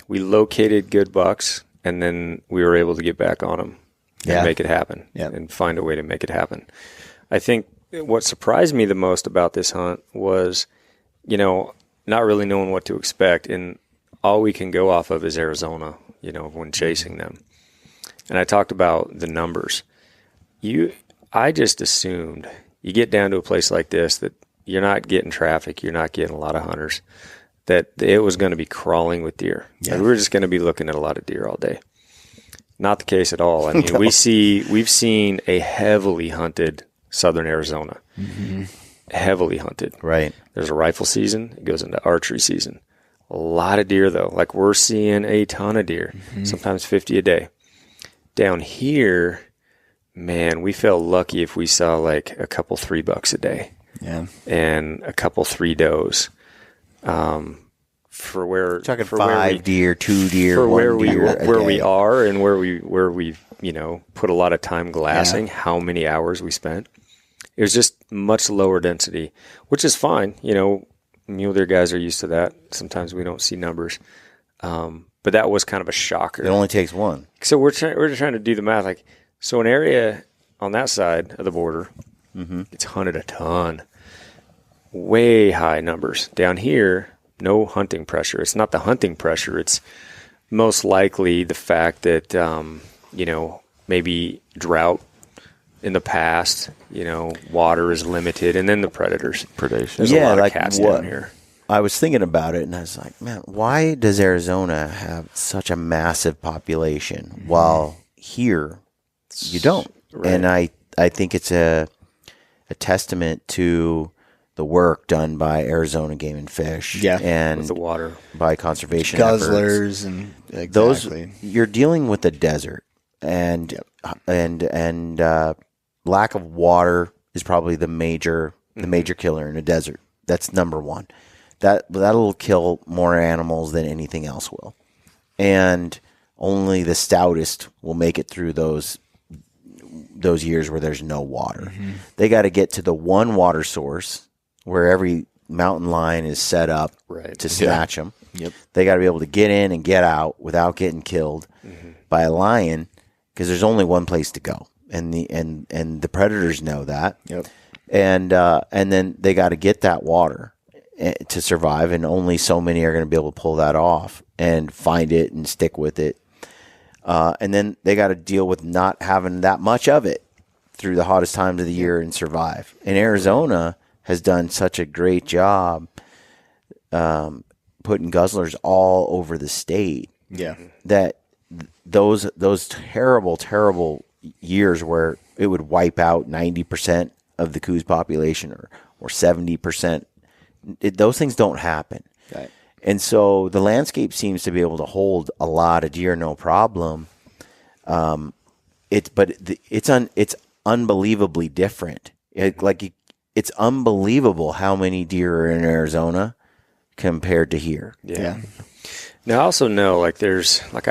we located good bucks, and then we were able to get back on them and make it happen and find a way to make it happen. I think what surprised me the most about this hunt was, not really knowing what to expect, and all we can go off of is Arizona, when chasing them. and I talked about the numbers. I just assumed you get down to a place like this that you're not getting traffic, you're not getting a lot of hunters, that it was going to be crawling with deer. Yeah. Like, we were just going to be looking at a lot of deer all day. Not the case at all. I mean, No. we've seen a heavily hunted southern Arizona. Heavily hunted. Right. There's a rifle season. It goes into archery season. A lot of deer, though. Like, we're seeing a ton of deer, sometimes 50 a day. Down here, man, we felt lucky if we saw like a couple 3 bucks a day. Yeah. And a couple 3 does. For where Talking for where 5 we- deer, 2 deer, for 1 where deer a we day. are and where we put a lot of time glassing, how many hours we spent. It was just much lower density, which is fine. Mule deer guys are used to that. Sometimes we don't see numbers, but that was kind of a shocker. It only takes one. So we're trying to do the math. Like, so an area on that side of the border, it's hunted a ton, way high numbers. Down here, no hunting pressure. It's not the hunting pressure. It's most likely the fact that maybe drought in the past. Water is limited, and then the predators. Predation. There's a lot of cats down here. I was thinking about it, and I was like, man, why does Arizona have such a massive population while here you don't? Right. And I think it's a testament to the work done by Arizona Game and Fish, Yeah. and With the water. by conservation efforts. Guzzlers and exactly. Those you're dealing with the desert, and lack of water is probably the major killer in a desert. That's number one. That'll kill more animals than anything else will, and only the stoutest will make it through those years where there's no water. They got to get to the one water source where every mountain lion is set up to snatch them. Yep. They got to be able to get in and get out without getting killed by a lion, because there's only one place to go, and the predators know that. Yep. And then they got to get that water to survive, and only so many are going to be able to pull that off and find it and stick with it. And then they got to deal with not having that much of it through the hottest times of the year and survive. And Arizona has done such a great job putting guzzlers all over the state. Yeah. That those terrible years where it would wipe out 90% of the Coues population or 70%, those things don't happen. Right. And so the landscape seems to be able to hold a lot of deer, no problem. It's unbelievably different. It's unbelievable how many deer are in Arizona compared to here. Yeah. Now, I also know, I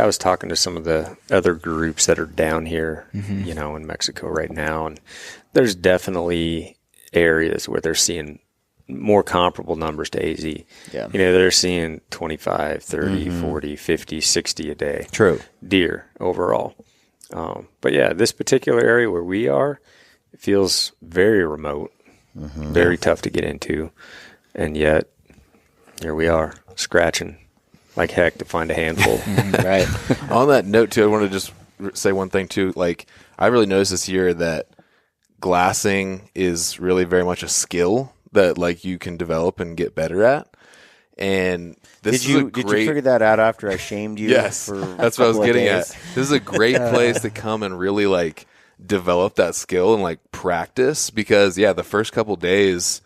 was talking to some of the other groups that are down here, in Mexico right now, and there's definitely areas where they're seeing more comparable numbers to AZ. Yeah. They're seeing 25, 30, 40, 50, 60 a day. True. Deer overall. But yeah, this particular area where we are, it feels very remote, very tough to get into, and yet here we are, scratching like heck to find a handful. Right. On that note, too, I want to just say one thing, too. Like, I really noticed this year that glassing is really very much a skill that, like, you can develop and get better at. And this Did you figure that out after I shamed you? Yes, for that's what I was getting at. This is a great place to come and really, like, develop that skill and, like, practice, because, the first couple days,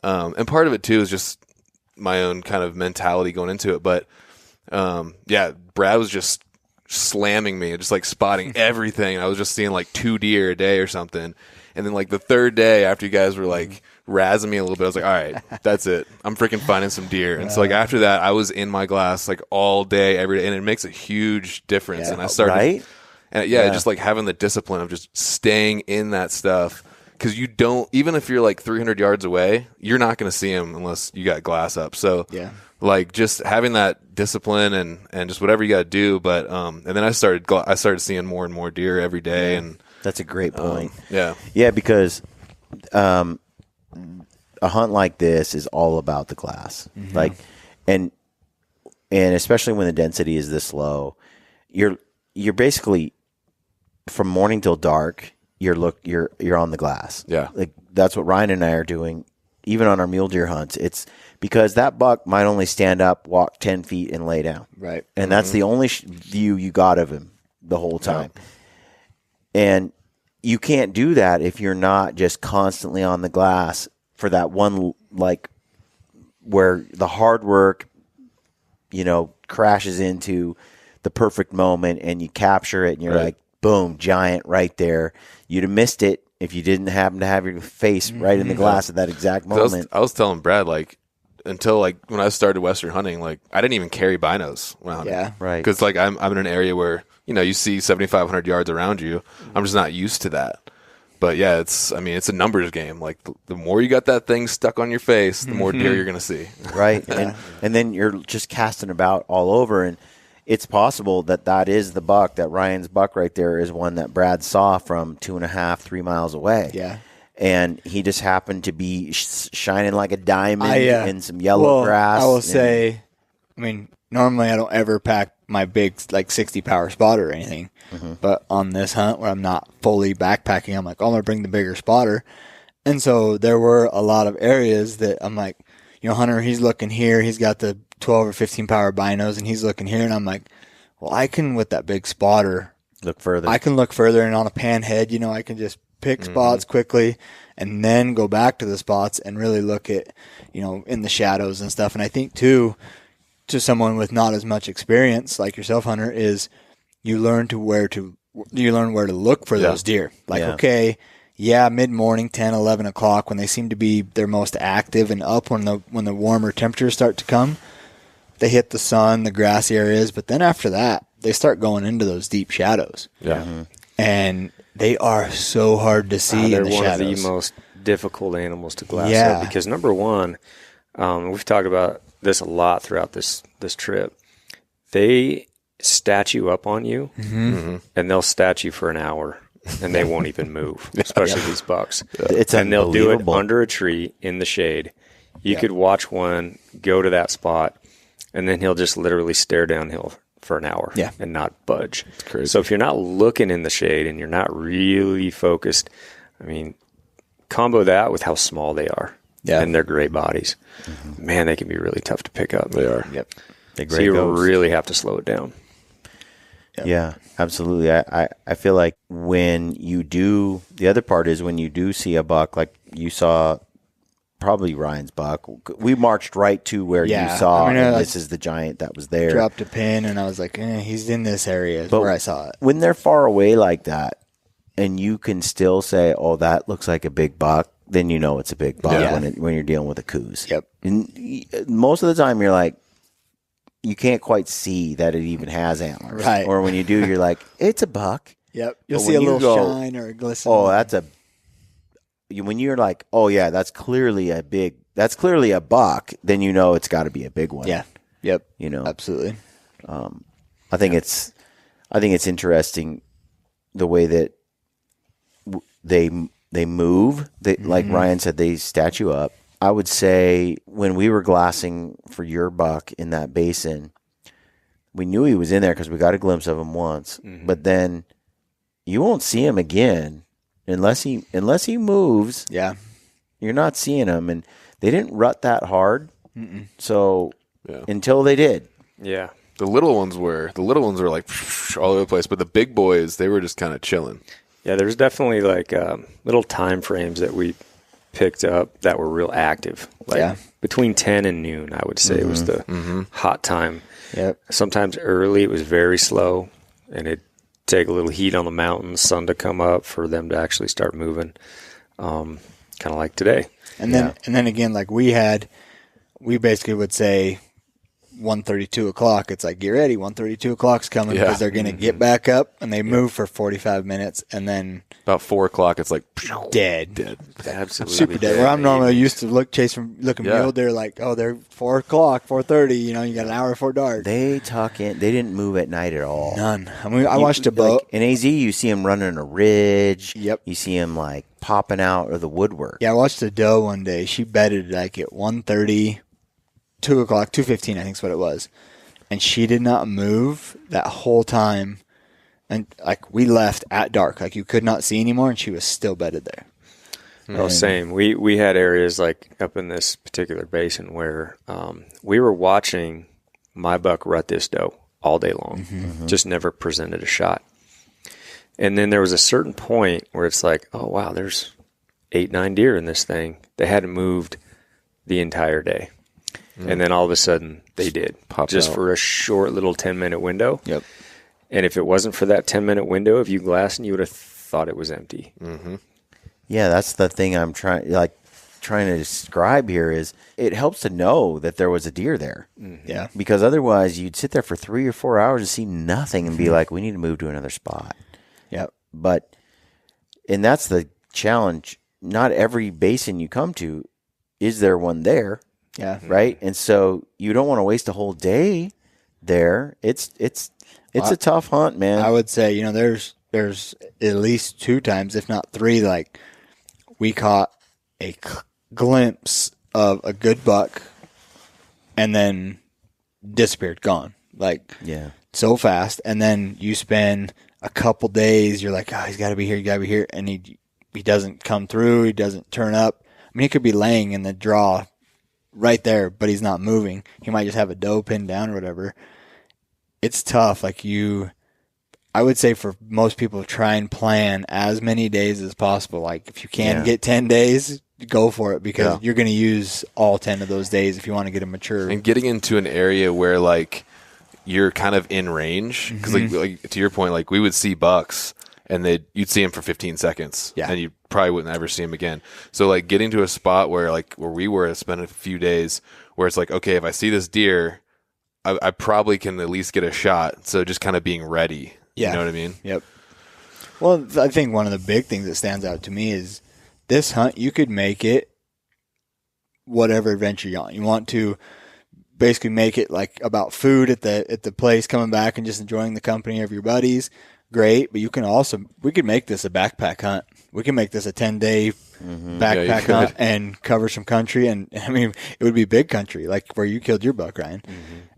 and part of it, too, is just my own kind of mentality going into it. But, Brad was just slamming me and just, like, spotting everything. I was just seeing, like, 2 deer a day or something. And then, like, the third day after you guys were, like, razzing me a little bit, I was like, all right, that's it. I'm freaking finding some deer. And so, like, after that, I was in my glass, like, all day, every day. And it makes a huge difference. And I started, right? And just, like, having the discipline of just staying in that stuff. Because you don't, even if you're, like, 300 yards away, you're not going to see them unless you got glass up. So, like, just having that discipline and just whatever you got to do. But, and then I started seeing more and more deer every day. And That's a great point. Yeah, because a hunt like this is all about the glass. Like, and especially when the density is this low, you're basically from morning till dark, you're on the glass. Yeah. Like that's what Ryan and I are doing, even on our mule deer hunts. It's because that buck might only stand up, walk 10 feet, and lay down. Right. And that's the only view you got of him the whole time. Yep. And you can't do that if you're not just constantly on the glass for that one, like, where the hard work, crashes into the perfect moment and you capture it and you're like, boom, giant right there. You'd have missed it if you didn't happen to have your face right in the glass at that exact moment. I was telling Brad, like, until like when I started Western hunting, like I didn't even carry binos when hunting. Yeah, right. Because like I'm in an area where you see 7,500 yards around you. I'm just not used to that. But yeah, it's a numbers game. Like the more you got that thing stuck on your face, the more deer you're gonna see. Right, and then you're just casting about all over, and it's possible that is the buck. That Ryan's buck right there is one that Brad saw from 2.5, 3 miles away. Yeah. And he just happened to be shining like a diamond in some yellow grass. I will say, normally I don't ever pack my big, like, 60 power spotter or anything. Mm-hmm. But on this hunt where I'm not fully backpacking, I'm like, I'm going to bring the bigger spotter. And so there were a lot of areas that I'm like, Hunter, he's looking here. He's got the 12 or 15 power binos and he's looking here. And I'm like, well, I can, with that big spotter, look further. I can look further, and on a pan head, I can just pick spots quickly and then go back to the spots and really look at, in the shadows and stuff. And I think too, to someone with not as much experience like yourself, Hunter, is you learn where to look for those deer. Like, okay, mid-morning, 10, 11 o'clock, when they seem to be their most active and up when the warmer temperatures start to come, they hit the sun, the grassy areas. But then after that, they start going into those deep shadows. Yeah. Mm-hmm. And they are so hard to see in the shadows. They're one of the most difficult animals to glass up because, number one, we've talked about this a lot throughout this trip. They stat you up on you, and they'll stat you for an hour, and they won't even move, especially these bucks. And they'll do it under a tree in the shade. You could watch one go to that spot, and then he'll just literally stare downhill for an hour and not budge. It's crazy. So if you're not looking in the shade and you're not really focused, combo that with how small they are and their gray bodies. Mm-hmm. Man, they can be really tough to pick up. They are. Yep. So you really have to slow it down. Yep. Yeah, absolutely. I feel like when you do, the other part is when you do see a buck, like you saw probably Ryan's buck, we marched right to where you saw, and this is the giant that was there. Dropped a pin, and I was like, he's in this area where I saw it. When they're far away like that, and you can still say, oh, that looks like a big buck, then you know it's a big buck when you're dealing with a Coues. Yep. And most of the time you're like, you can't quite see that it even has antlers. Right. Or when you do, you're like, it's a buck. Yep. You'll see a little shine or a glisten. Oh, when you're like, oh yeah, that's clearly a buck, then you know it's got to be a big one. Yeah. Yep. Absolutely. I think it's interesting the way that they move. Like Ryan said, they stat you up. I would say when we were glassing for your buck in that basin, we knew he was in there because we got a glimpse of him once. Mm-hmm. But then you won't see him again unless he moves. Yeah, you're not seeing him, and they didn't rut that hard. Mm-mm. So until they did, the little ones were like all over the place, but the big boys, they were just kind of chilling. Yeah, there's definitely like little time frames that we picked up that were real active. Like between 10 and noon, I would say was the hot time. Yep. Sometimes early it was very slow, and it'd take a little heat on the mountains, sun to come up for them to actually start moving, kind of like today. And then again, like we basically would say 1:30, 2 o'clock. It's like, get ready, 1:30, 2 o'clock's coming because they're going to get back up, and they move for 45 minutes, and then about 4 o'clock, it's like dead. Absolutely super dead. Where I'm normally used to looking mule deer, like, oh, they're 4 o'clock, 4:30. You got an hour before dark. They tuck in. They didn't move at night at all. None. I watched a boat in AZ. You see them running a ridge. Yep. You see them like popping out of the woodwork. Yeah, I watched a doe one day. She bedded like at 1:30. 2 o'clock, 2:15, I think is what it was. And she did not move that whole time And like we left at dark, like you could not see anymore, and she was still bedded there. Oh, same. We had areas like up in this particular basin where we were watching my buck rut this doe all day long, just never presented a shot. And then there was a certain point where it's like, oh, wow, there's 8-9 deer in this thing. They hadn't moved the entire day. And then all of a sudden they did, just for a short little 10-minute window. Yep. And if it wasn't for that 10-minute window, if you glassed, you would have thought it was empty. Yeah, that's the thing I'm trying to describe here is it helps to know that there was a deer there. Yeah. Because otherwise you'd sit there for 3 or 4 hours and see nothing and be like, we need to move to another spot. Yep. And that's the challenge. Not every basin you come to, is there one there? Yeah. Right? And so you don't want to waste a whole day there. It's a tough hunt, man. I would say, there's at least 2 times, if not 3, like we caught a glimpse of a good buck and then disappeared, gone. Like, so fast. And then you spend a couple days, you're like, oh, he's got to be here, and he doesn't come through, he doesn't turn up. I mean, he could be laying in the draw right there, but he's not moving. He might just have a doe pinned down or whatever. It's tough. Like I would say for most people, try and plan as many days as possible. Like if you can get 10 days, go for it, because you're going to use all 10 of those days if you want to get them mature. And getting into an area where like you're kind of in range, because like to your point, like we would see bucks and you'd see them for 15 seconds, and you probably wouldn't ever see them again. So like getting to a spot where we were, spend a few days where it's like, okay, if I see this deer, I probably can at least get a shot. So just kind of being ready. Yeah. You know what I mean? Yep. Well, I think one of the big things that stands out to me is this hunt, you could make it whatever adventure you want. You want to basically make it like about food at the place, coming back and just enjoying the company of your buddies. Great. But we could make this a backpack hunt. We can make this a 10-day backpack hunt and cover some country. And I mean, it would be big country, like where you killed your buck, Ryan.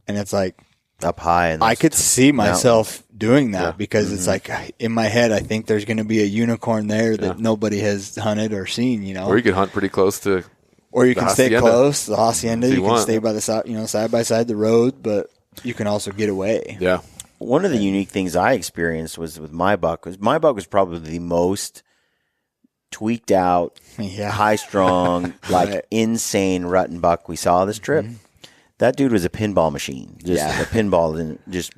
And it's like, up high. I could see myself doing that because it's like in my head, I think there's going to be a unicorn there that nobody has hunted or seen, Or you could hunt pretty close to, or you can stay close to the hacienda. You can stay by the side, side by side the road, but you can also get away. Yeah. One of the unique things I experienced was with my buck. My buck was probably the most tweaked out, high strung, like insane rutting buck we saw this trip. That dude was a pinball machine, just a pinball, and just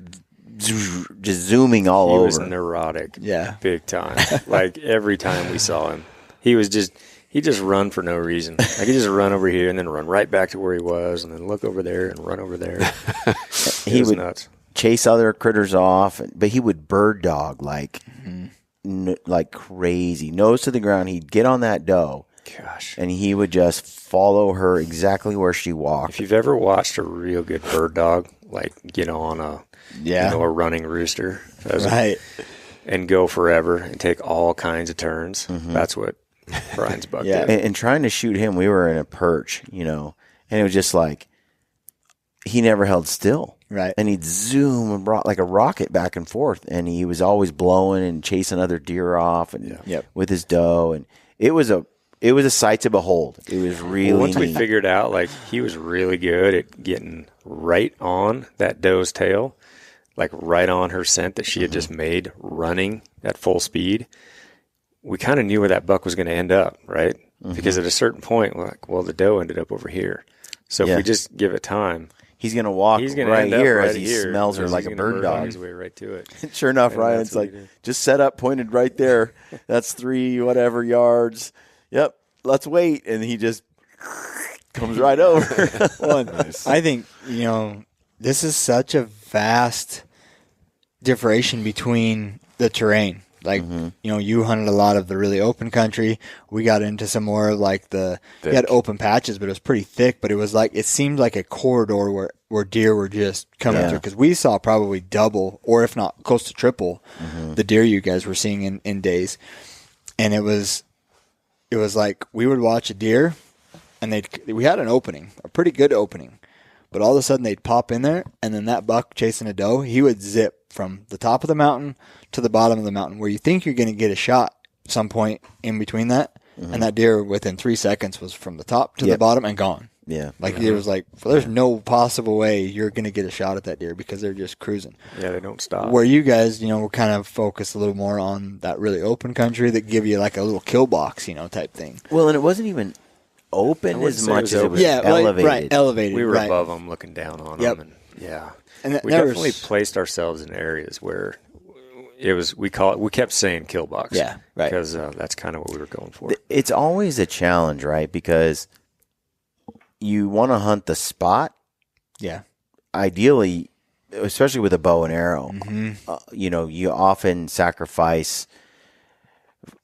zooming all over. He was neurotic, big time. Like every time we saw him, he just run for no reason. Like he just run over here and then run right back to where he was, and then look over there and run over there. He was nuts. Chase other critters off, but he would bird dog like crazy, nose to the ground. He'd get on that doe. Gosh. And he would just follow her exactly where she walked. If you've ever watched a real good bird dog, like get on a running rooster, and go forever and take all kinds of turns, that's what Brian's buck did. And trying to shoot him, we were in a perch, and it was just like he never held still. Right. And he'd zoom and brought like a rocket back and forth, and he was always blowing and chasing other deer off and with his doe, and it was a sight to behold. It was really once we neat. figured out, like, he was really good at getting right on that doe's tail, like right on her scent that she had just made running at full speed. We kind of knew where that buck was going to end up, right? Because at a certain point, we're like, well, the doe ended up over here. So if we just give it time, he's going to walk right here as he smells her like a bird dog. His way right to it. Sure enough, Ryan's like, just set up, pointed right there. That's 3 whatever yards. Yep, let's wait. And he just comes right over. I think, this is such a vast differentiation between the terrain. Like, you hunted a lot of the really open country. We got into some more of like we had open patches, but it was pretty thick. But it was like, it seemed like a corridor where deer were just coming through. Because we saw probably double, or if not close to triple, the deer you guys were seeing in days. And it was like we would watch a deer, and we had an opening, a pretty good opening, but all of a sudden they'd pop in there, and then that buck chasing a doe, he would zip from the top of the mountain to the bottom of the mountain, where you think you're going to get a shot some point in between that. And that deer within 3 seconds was from the top to the bottom and gone. Yeah. Like it was like, well, there's no possible way you're going to get a shot at that deer because they're just cruising. Yeah, they don't stop. Where you guys, we're kind of focused a little more on that really open country that give you like a little kill box, type thing. Well, and it wasn't even open as much as it was elevated. Right, elevated. We were above them, looking down on them. And, and we definitely placed ourselves in areas where we kept saying kill box. Yeah, right. Because that's kind of what we were going for. It's always a challenge, right? Because you want to hunt the spot. Yeah. Ideally, especially with a bow and arrow, you often sacrifice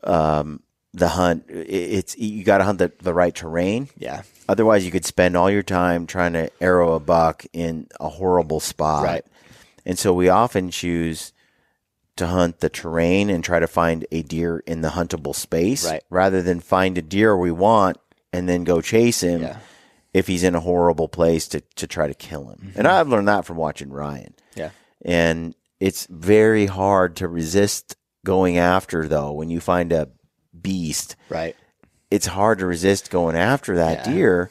the hunt. You got to hunt the right terrain. Yeah. Otherwise, you could spend all your time trying to arrow a buck in a horrible spot. Right. And so we often choose to hunt the terrain and try to find a deer in the huntable space, rather than find a deer we want and then go chase him if he's in a horrible place to try to kill him. And I've learned that from watching Ryan. Yeah. And it's very hard to resist going after, though, when you find a beast. Right. It's hard to resist going after that deer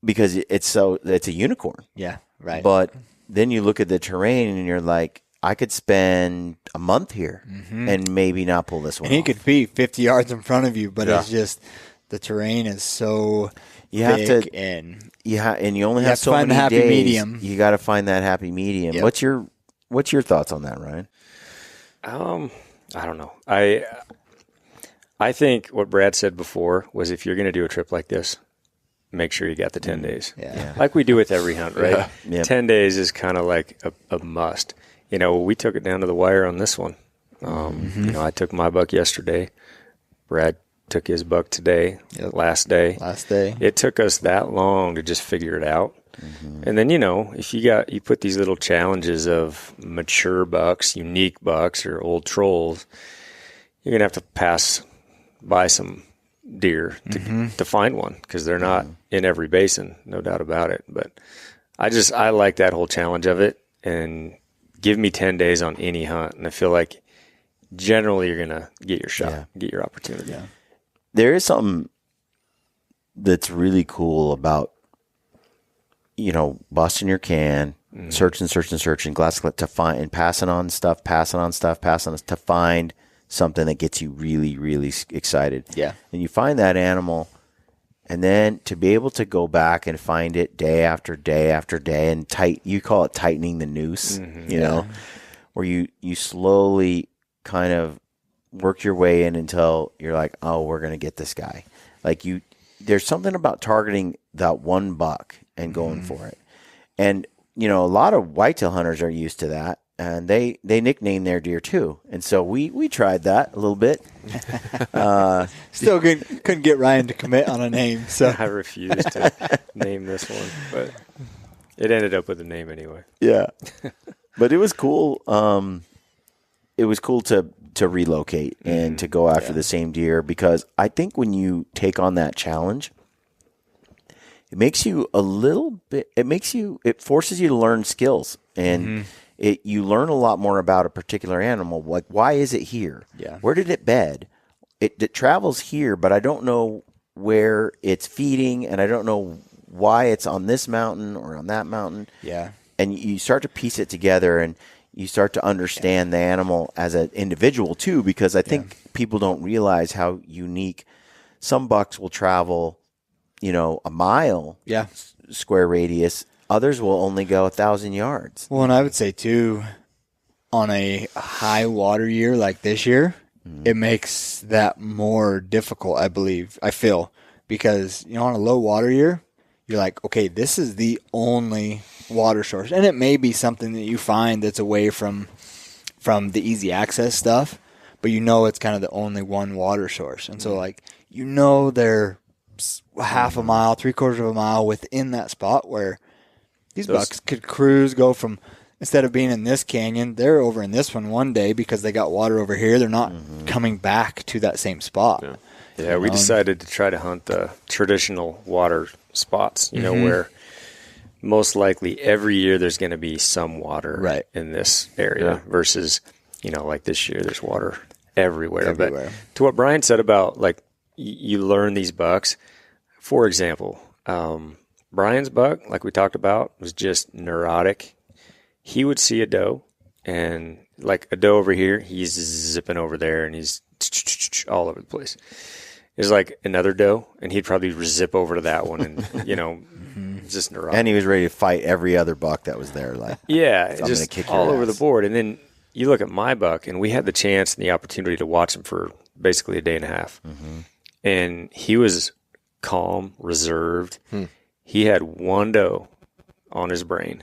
because it's a unicorn. Yeah. Right. But then you look at the terrain and you're like, I could spend a month here and maybe not pull this one and off. he could be 50 yards in front of you, but it's just the terrain is so thick and you only have so find many the happy days. Medium. You got to find that happy medium. Yep. What's your thoughts on that, Ryan? I don't know. I think what Brad said before was if you're going to do a trip like this, make sure you got the 10 days. Yeah. Like we do with every hunt, right? Yeah. Yep. 10 days is kind of like a must. We took it down to the wire on this one. I took my buck yesterday. Brad took his buck today, last day. It took us that long to just figure it out. And then, if you put these little challenges of mature bucks, unique bucks, or old trolls, you're going to have to pass by some deer to find one because they're not in every basin, no doubt about it. But I like that whole challenge of it, and give me 10 days on any hunt, and I feel like generally you're going to get your shot, get your opportunity. Yeah. There is something that's really cool about, busting your can, searching, glass clip to find, and passing on stuff, to find something that gets you really, really excited. Yeah. And you find that animal, and then to be able to go back and find it day after day after day, and you call it tightening the noose, where you slowly kind of work your way in until you're like, oh, we're going to get this guy. Like there's something about targeting that one buck and going for it. And, a lot of whitetail hunters are used to that, and they nickname their deer too. And so we tried that a little bit. Still couldn't get Ryan to commit on a name. So I refused to name this one, but it ended up with a name anyway. Yeah. But it was cool. It was cool to relocate and to go after the same deer, because I think when you take on that challenge, it makes you it forces you to learn skills, and you learn a lot more about a particular animal. Like, why is it here? Yeah. Where did it bed? It travels here, but I don't know where it's feeding, and I don't know why it's on this mountain or on that mountain. Yeah. And you start to piece it together, and you start to understand the animal as an individual too, because I think people don't realize how unique some bucks will travel, a mile square radius. Others will only go 1,000 yards. Well, and I would say too, on a high water year like this year, it makes that more difficult, I feel, because, on a low water year, you're like, okay, this is the only water source. And it may be something that you find that's away from the easy access stuff, but it's kind of the only one water source. And so they're half a mile, 3/4 of a mile within that spot where these bucks could cruise, go from, instead of being in this canyon, they're over in this one day because they got water over here. They're not coming back to that same spot. Yeah, we decided to try to hunt the traditional water spots, where most likely every year there's going to be some water Right. in this area versus, like this year there's water everywhere. But to what Brian said about like you learn these bucks, for example, Brian's buck, like we talked about, was just neurotic. He would see a doe and like a doe over here, he's zipping over there and he's all over the place. There's like another doe, and he'd probably zip over to that one, and just neurotic. And he was ready to fight every other buck that was there. Like, just kick all your over ass. the board. And then you look at my buck, and we had the chance and the opportunity to watch him for basically a day and a half, and he was calm, reserved. He had one doe on his brain,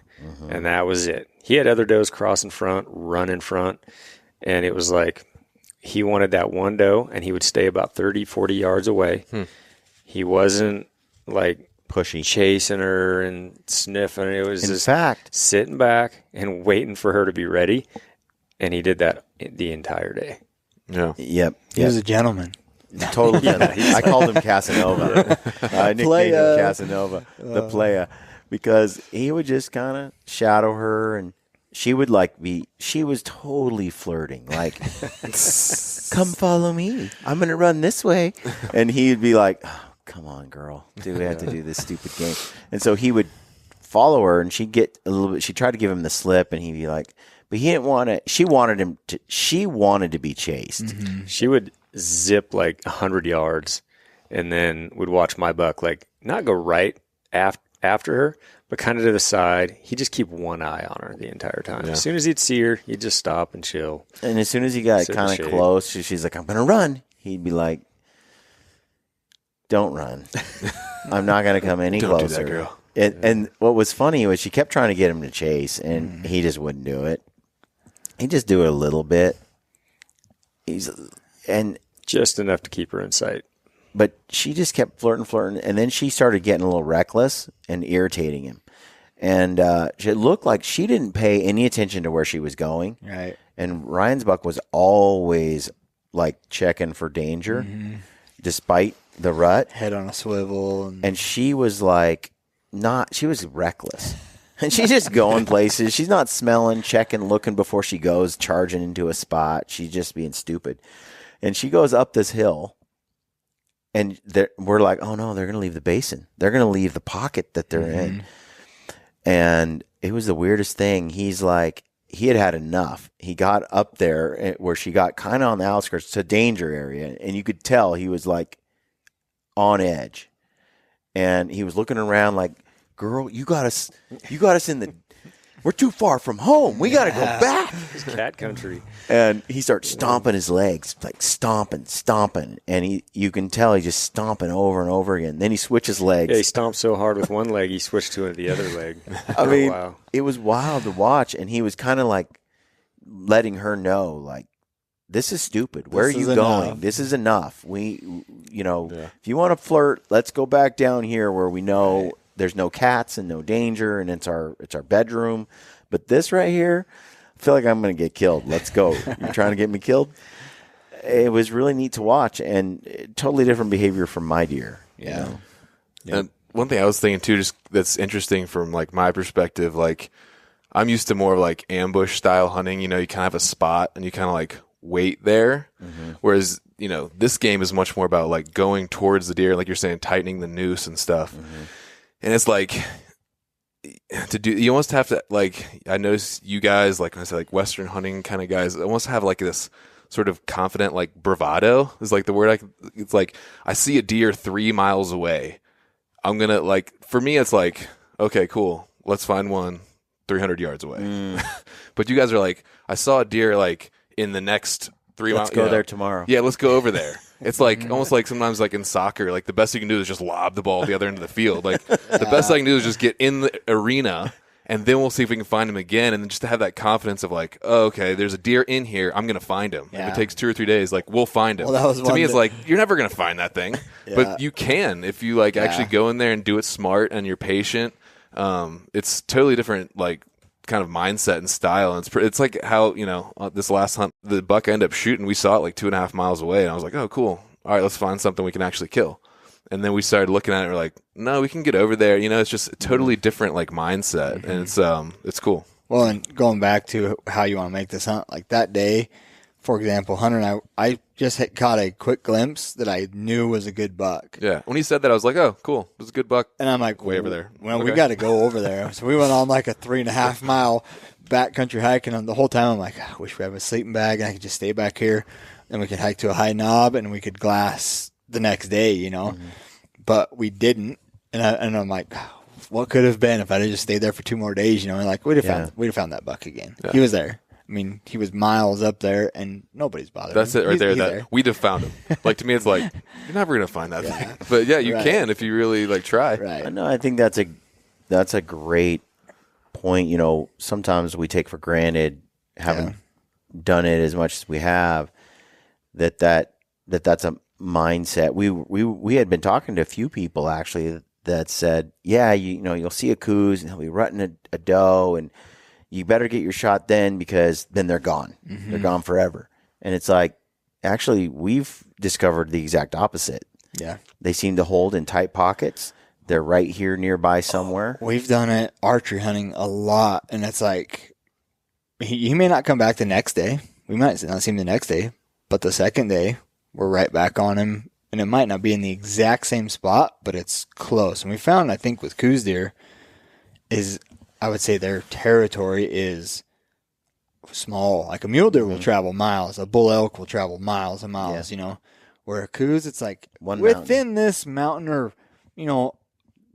and that was it. He had other does cross in front, run in front, and it was like he wanted that one doe, and he would stay about 30, 40 yards away. He wasn't like pushy, chasing her and sniffing. It was in just fact, sitting back and waiting for her to be ready, and he did that the entire day. Yeah. Yep. He was a gentleman. Total gentleman. I called him Casanova. I nicknamed him Casanova, the playa, because he would just kind of shadow her, and she would she was totally flirting, like, come follow me. I'm going to run this way. And he'd be like, oh, come on, girl. Do we have to do this stupid game? And so he would follow her, and she'd get a little bit, she'd try to give him the slip, and he'd be like, but he didn't want to, she wanted to be chased. She would zip like 100 yards and then would watch my buck, like not go right after her, but kind of to the side. He'd just keep one eye on her the entire time. As soon as he'd see her, he'd just stop and chill. And as soon as he got kind of close, she's like, I'm going to run. He'd be like, don't run. I'm not going to come any Don't closer. do that, girl. And what was funny was she kept trying to get him to chase, and he just wouldn't do it. He'd just do it a little bit. And just enough to keep her in sight. But she just kept flirting, and then she started getting a little reckless and irritating him. And it looked like she didn't pay any attention to where she was going. Right. And Ryan's buck was always like checking for danger, despite the rut. Head on a swivel. And she was like, she was reckless. And she's just going places. She's not smelling, checking, looking before she goes, charging into a spot. She's just being stupid. And she goes up this hill, and we're like, oh, no, they're going to leave the basin. They're going to leave the pocket that they're in. And it was the weirdest thing. He's like, he had enough. He got up there where she got kind of on the outskirts. It's a danger area. And you could tell he was like on edge. And he was looking around like, girl, you got us in the, we're too far from home. We got to go back. It's cat country. And he starts stomping his legs, like stomping. And you can tell he's just stomping over and over again. Then he switches legs. Yeah, he stomped so hard with one leg, he switched to the other leg. I mean, it was wild to watch. And he was kind of like letting her know, like, this is stupid. Where are you going? This is enough. If you want to flirt, let's go back down here where we know there's no cats and no danger, and it's our bedroom. But this right here, I feel like I'm going to get killed. Let's go. You're trying to get me killed? It was really neat to watch, and totally different behavior from my deer. Yeah. And one thing I was thinking too, just that's interesting from like my perspective, like I'm used to more of like ambush style hunting. You kind of have a spot and you kind of like wait there. Whereas, this game is much more about like going towards the deer, like you're saying, tightening the noose and stuff. And it's like you almost have to, like, I notice you guys, like when I say like Western hunting kind of guys, almost have like this sort of confident, like bravado is like the word. It's like, I see a deer 3 miles away. I'm going to like, for me, it's like, okay, cool. Let's find one 300 yards away. But you guys are like, I saw a deer like in the next 3 miles. Let's go there tomorrow. Yeah, let's go over there. It's like almost like sometimes like in soccer, like the best you can do is just lob the ball at the other end of the field. Like the best I can do is just get in the arena, and then we'll see if we can find him again. And then just to have that confidence of like, oh, okay, there's a deer in here. I'm going to find him. Yeah. If it takes 2 or 3 days, like we'll find him. Well, that was to me, it's like, you're never going to find that thing. But you can if you like actually go in there and do it smart and you're patient. It's totally different, like, kind of mindset and style, and it's like how this last hunt, the buck I ended up shooting, we saw it like 2.5 miles away, and I was like, oh cool, all right, let's find something we can actually kill. And then we started looking at it. We're like, no, we can get over there. You know, it's just a totally different like mindset, and it's cool. Well, and going back to how you want to make this hunt, like that day, for example, Hunter and I just caught a quick glimpse that I knew was a good buck. Yeah. When he said that, I was like, oh, cool. It was a good buck. And I'm like, way over there. Well, Okay. we got to go over there. So we went on like a 3.5 mile backcountry hike, and the whole time I'm like, I wish we had a sleeping bag and I could just stay back here, and we could hike to a high knob and we could glass the next day, you know. But we didn't, and I'm like, what could have been if I had just stayed there for 2 more days, you know? And like we'd have found that buck again. Yeah. He was there. I mean, he was miles up there, and nobody's bothered. That's him. it right there. He's That we'd have found him. Like to me, it's like you're never gonna find that thing. But yeah, you Right. can if you really like try. right. No, I think that's a great point. You know, sometimes we take for granted having done it as much as we have. That's a mindset. We had been talking to a few people actually that said, yeah, you know, you'll see a Coues and he'll be rutting a doe, and you better get your shot then because then they're gone. They're gone forever. And it's like, actually, we've discovered the exact opposite. Yeah. They seem to hold in tight pockets. They're right here nearby somewhere. We've done it archery hunting a lot, and it's like he may not come back the next day. We might not see him the next day, but the second day we're right back on him, and it might not be in the exact same spot, but it's close. And we found, I think, with Coues deer, is I would say their territory is small. Like a mule deer will travel miles, a bull elk will travel miles and miles. You know, where a Coues, it's like within this mountain, or you know,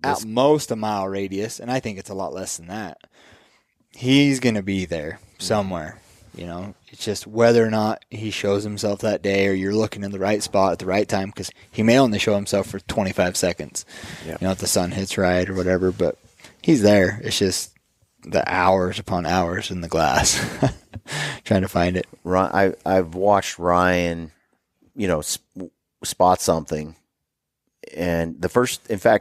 at most a mile radius, and I think it's a lot less than that. He's gonna be there somewhere. You know, it's just whether or not he shows himself that day, or you're looking in the right spot at the right time, because he may only show himself for 25 seconds. You know, if the sun hits right or whatever, but he's there. It's just the hours upon hours in the glass trying to find it. I've watched Ryan, you know, spot something. And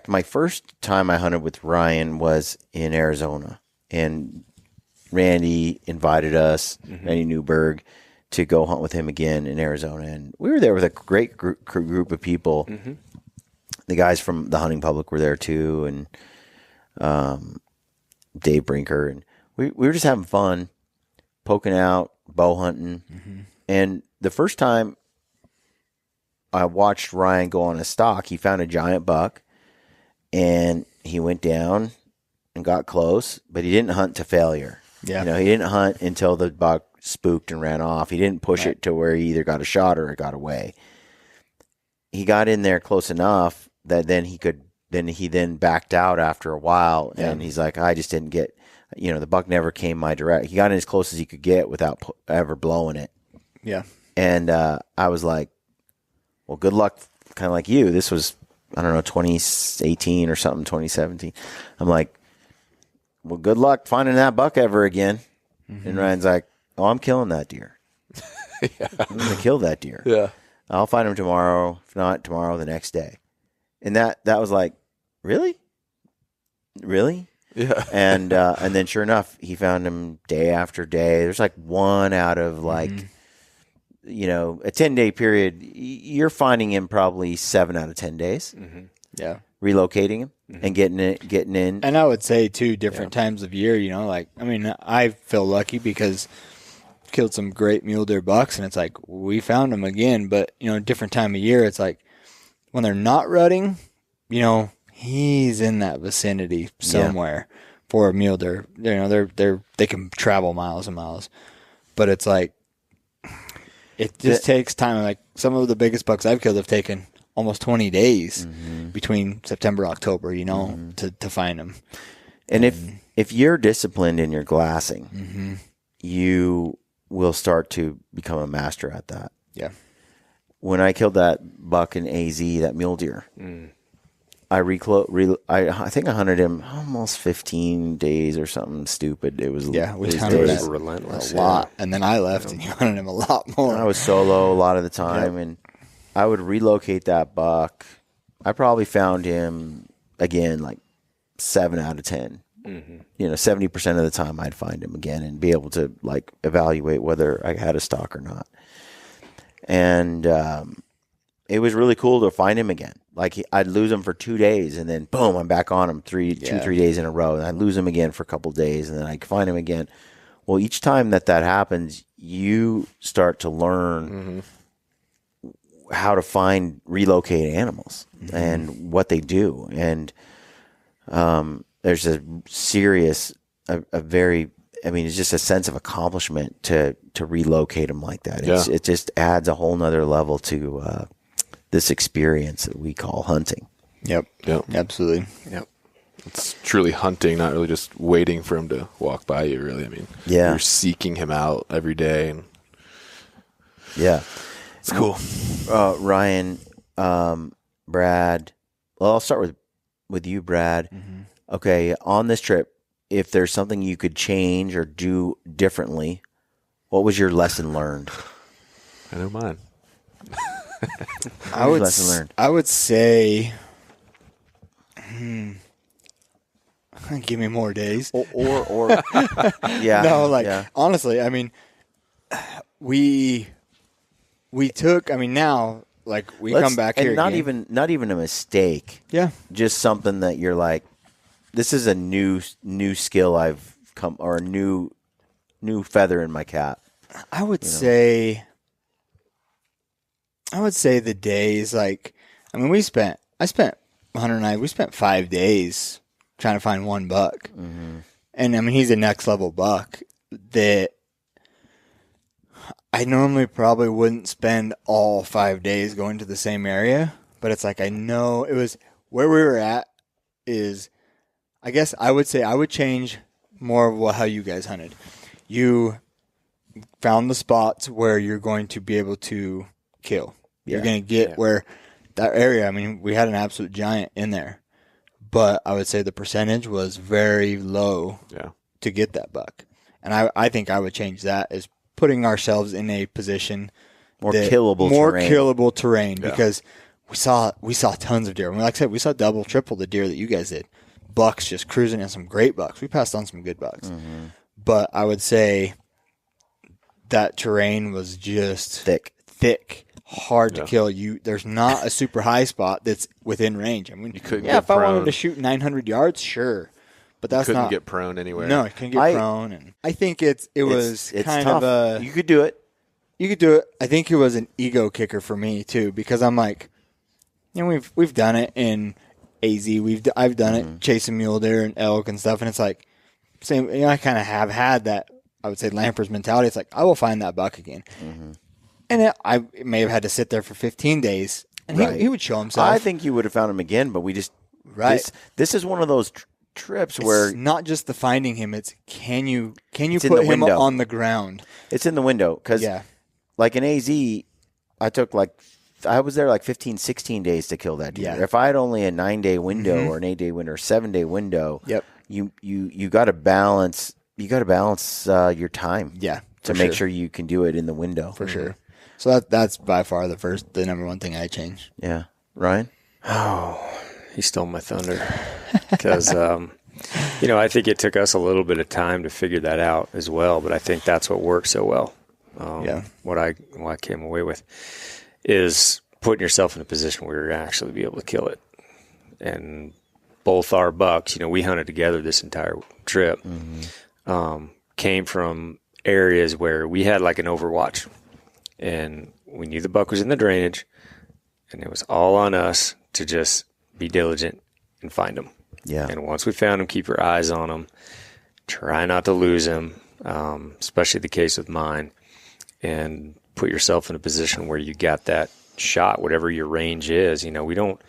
my first time I hunted with Ryan was in Arizona, and Randy invited us, Randy Newberg, to go hunt with him again in Arizona. And we were there with a great group of people. The guys from the hunting public were there too, and Dave Brinker. And we were just having fun, poking out, bow hunting. And the first time I watched Ryan go on a stalk, he found a giant buck, and he went down and got close, but he didn't hunt to failure. Yeah. You know, he didn't hunt until the buck spooked and ran off. He didn't push it to where he either got a shot or it got away. He got in there close enough that then he backed out after a while, and he's like, I just didn't get, you know, the buck never came my direct. He got in as close as he could get without ever blowing it. Yeah. And I was like, well, good luck, kind of like you. This was, I don't know, 2018 or something, 2017. I'm like, well, good luck finding that buck ever again. And Ryan's like, oh, I'm killing that deer. I'm going to kill that deer. Yeah. I'll find him tomorrow. If not tomorrow, the next day. And that was like, really? Really? Yeah. And then sure enough, he found him day after day. There's like one out of like, you know, a 10-day period. You're finding him probably 7 out of 10 days. Yeah. Relocating him and getting in. And I would say, too, different times of year, you know, like, I mean, I feel lucky because killed some great mule deer bucks, and it's like, we found them again, but, you know, different time of year, it's like, when they're not rutting, you know, he's in that vicinity somewhere for a mule deer. You know, they can travel miles and miles, but it's like, it just takes time. Like, some of the biggest bucks I've killed have taken almost 20 days between September and October, you know, to find them. And if you're disciplined in your glassing, you will start to become a master at that. Yeah. When I killed that buck in AZ, that mule deer, I think I hunted him almost 15 days or something stupid. It was we it was hunted days. that relentless. a lot, and then I left, and you hunted him a lot more. I was solo a lot of the time, and I would relocate that buck. I probably found him again like 7 out of 10. You know, 70% of the time I'd find him again and be able to like evaluate whether I had a stock or not. And it was really cool to find him again. Like I'd lose him for 2 days, and then boom, I'm back on him 3 days in a row, and I'd lose him again for a couple of days, and then I'd find him again. Well, each time that happens, you start to learn how to relocate animals and what they do, and there's a very. I mean, it's just a sense of accomplishment to relocate them like that. It just adds a whole nother level to this experience that we call hunting. Yep. Absolutely. Yep. It's truly hunting, not really just waiting for him to walk by you, really. I mean, you're seeking him out every day. And yeah. It's cool. Ryan, Brad. Well, I'll start with you, Brad. Okay, on this trip, if there's something you could change or do differently, what was your lesson learned? I know mine. I would say, give me more days. Or yeah. No, honestly, I mean, we took. I mean, now we come back here, and not even a mistake. Yeah, just something that you're like, this is a new skill I've come, or a new feather in my cap. I would say the days, I mean, I spent Hunter and I, we spent 5 days trying to find one buck. And I mean, he's a next level buck that I normally probably wouldn't spend all 5 days going to the same area, but it's I know it was where we were at is, I guess I would say I would change more of how you guys hunted. You found the spots where you're going to be able to kill. You're going to get where that area, I mean, we had an absolute giant in there, but I would say the percentage was very low to get that buck. And I think I would change that as putting ourselves in a position more killable terrain because we saw tons of deer. I mean, like I said, we saw double, triple the deer that you guys did. Bucks just cruising, and some great bucks. We passed on some good bucks. But I would say that terrain was just thick, hard to kill. There's not a super high spot that's within range. I mean, you couldn't if I wanted to shoot 900 yards, sure. But that's couldn't get prone anywhere. No, you couldn't get prone. And I think it was kind tough. of a... You could do it. I think it was an ego kicker for me, too, because I'm like, we've done it in AZ. I've done it chasing mule deer and elk and stuff, and it's same. I kind of have had that, I would say, Lamper's mentality. It's I will find that buck again. And I may have had to sit there for 15 days, and he would show himself. I think you would have found him again, but we just This is one of those trips where it's not just the finding him. It's can you put him on the ground? It's in the window because in AZ, I was there 15, 16 days to kill that deer. If I had only a 9-day window or an 8-day window or 7-day window, you got to balance. You got to balance your time. To make sure you can do it in the window for sure. So that's by far the number one thing I change. Yeah, Ryan. Oh, he stole my thunder because I think it took us a little bit of time to figure that out as well. But I think that's what worked so well. What I came away with is putting yourself in a position where you're actually be able to kill it. And both our bucks, we hunted together this entire trip, came from areas where we had an overwatch, and we knew the buck was in the drainage, and it was all on us to just be diligent and find him. And once we found him, keep your eyes on him, try not to lose him, especially the case with mine, and put yourself in a position where you got that shot, whatever your range is. We don't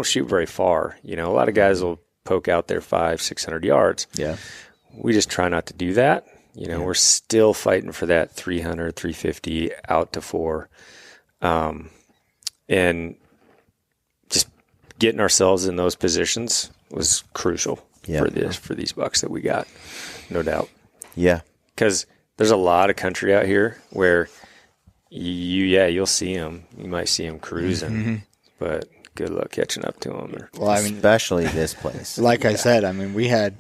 shoot very far. A lot of guys will poke out there 500-600 yards. We just try not to do that. We're still fighting for that 300, 350 out to 4. And just getting ourselves in those positions was crucial for these bucks that we got, no doubt. Because there's a lot of country out here where you'll see them. You might see them cruising, but good luck catching up to them. Especially this place. I said,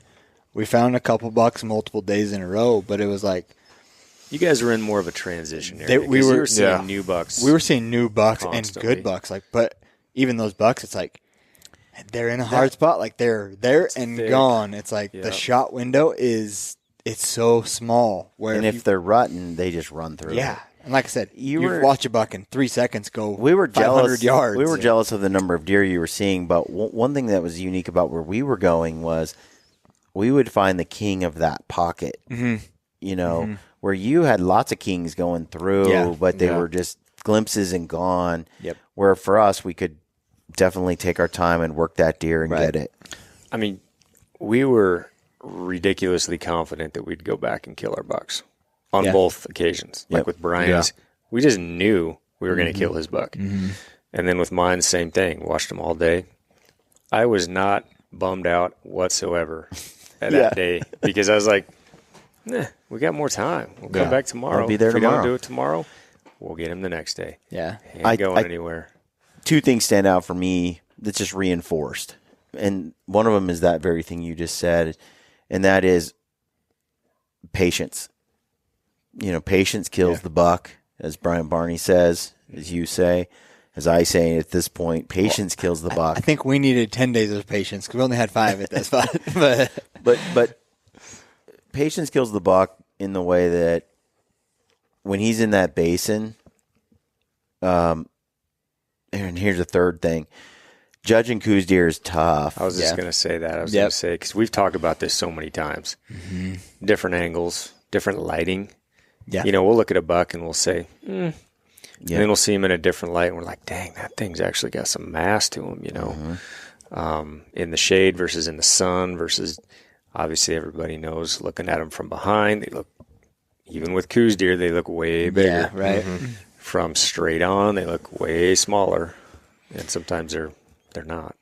we found a couple bucks multiple days in a row, but it was you guys were in more of a transition area. We were seeing new bucks. We were seeing new bucks constantly. And good bucks. But even those bucks, it's like they're in a hard spot. Like they're there and thick. gone. It's like the shot window it's so small. Where And if they're rutting, they just run through. yeah. And like I said, you were- watch a buck in 3 seconds go We were 500 jealous. yards. We were jealous of the number of deer you were seeing, but one thing that was unique about where we were going was we would find the king of that pocket. Mm-hmm. You know, where you had lots of kings going through, but they were just glimpses and gone. Yep. Where for us, we could definitely take our time and work that deer and get it. I mean, we were ridiculously confident that we'd go back and kill our bucks on both occasions. Like with Brian's, we just knew we were going to kill his buck. And then with mine, same thing. Watched him all day. I was not bummed out whatsoever that day because I was like, we got more time. We'll come back tomorrow. I'll be there if we tomorrow. don't do it tomorrow, we'll get him the next day. Yeah. He ain't going anywhere. Two things stand out for me that's just reinforced. And one of them is that very thing you just said, and that is patience. You know, patience kills the buck, as Brian Barney says, as you say, as I say at this point, patience kills the buck. I think we needed 10 days of patience because we only had 5 at that spot. But patience kills the buck in the way that when he's in that basin, and here's the third thing, judging Coues deer is tough. I was just going to say that. I was going to say, because we've talked about this so many times. Different angles, different lighting. Yeah. You know, we'll look at a buck and we'll say, and then we'll see him in a different light, and we're like, dang, that thing's actually got some mass to him, you know, in the shade versus in the sun versus, obviously everybody knows, looking at them from behind, they look, even with Coues deer, they look way bigger. Yeah, right. From straight on, they look way smaller, and sometimes they're not.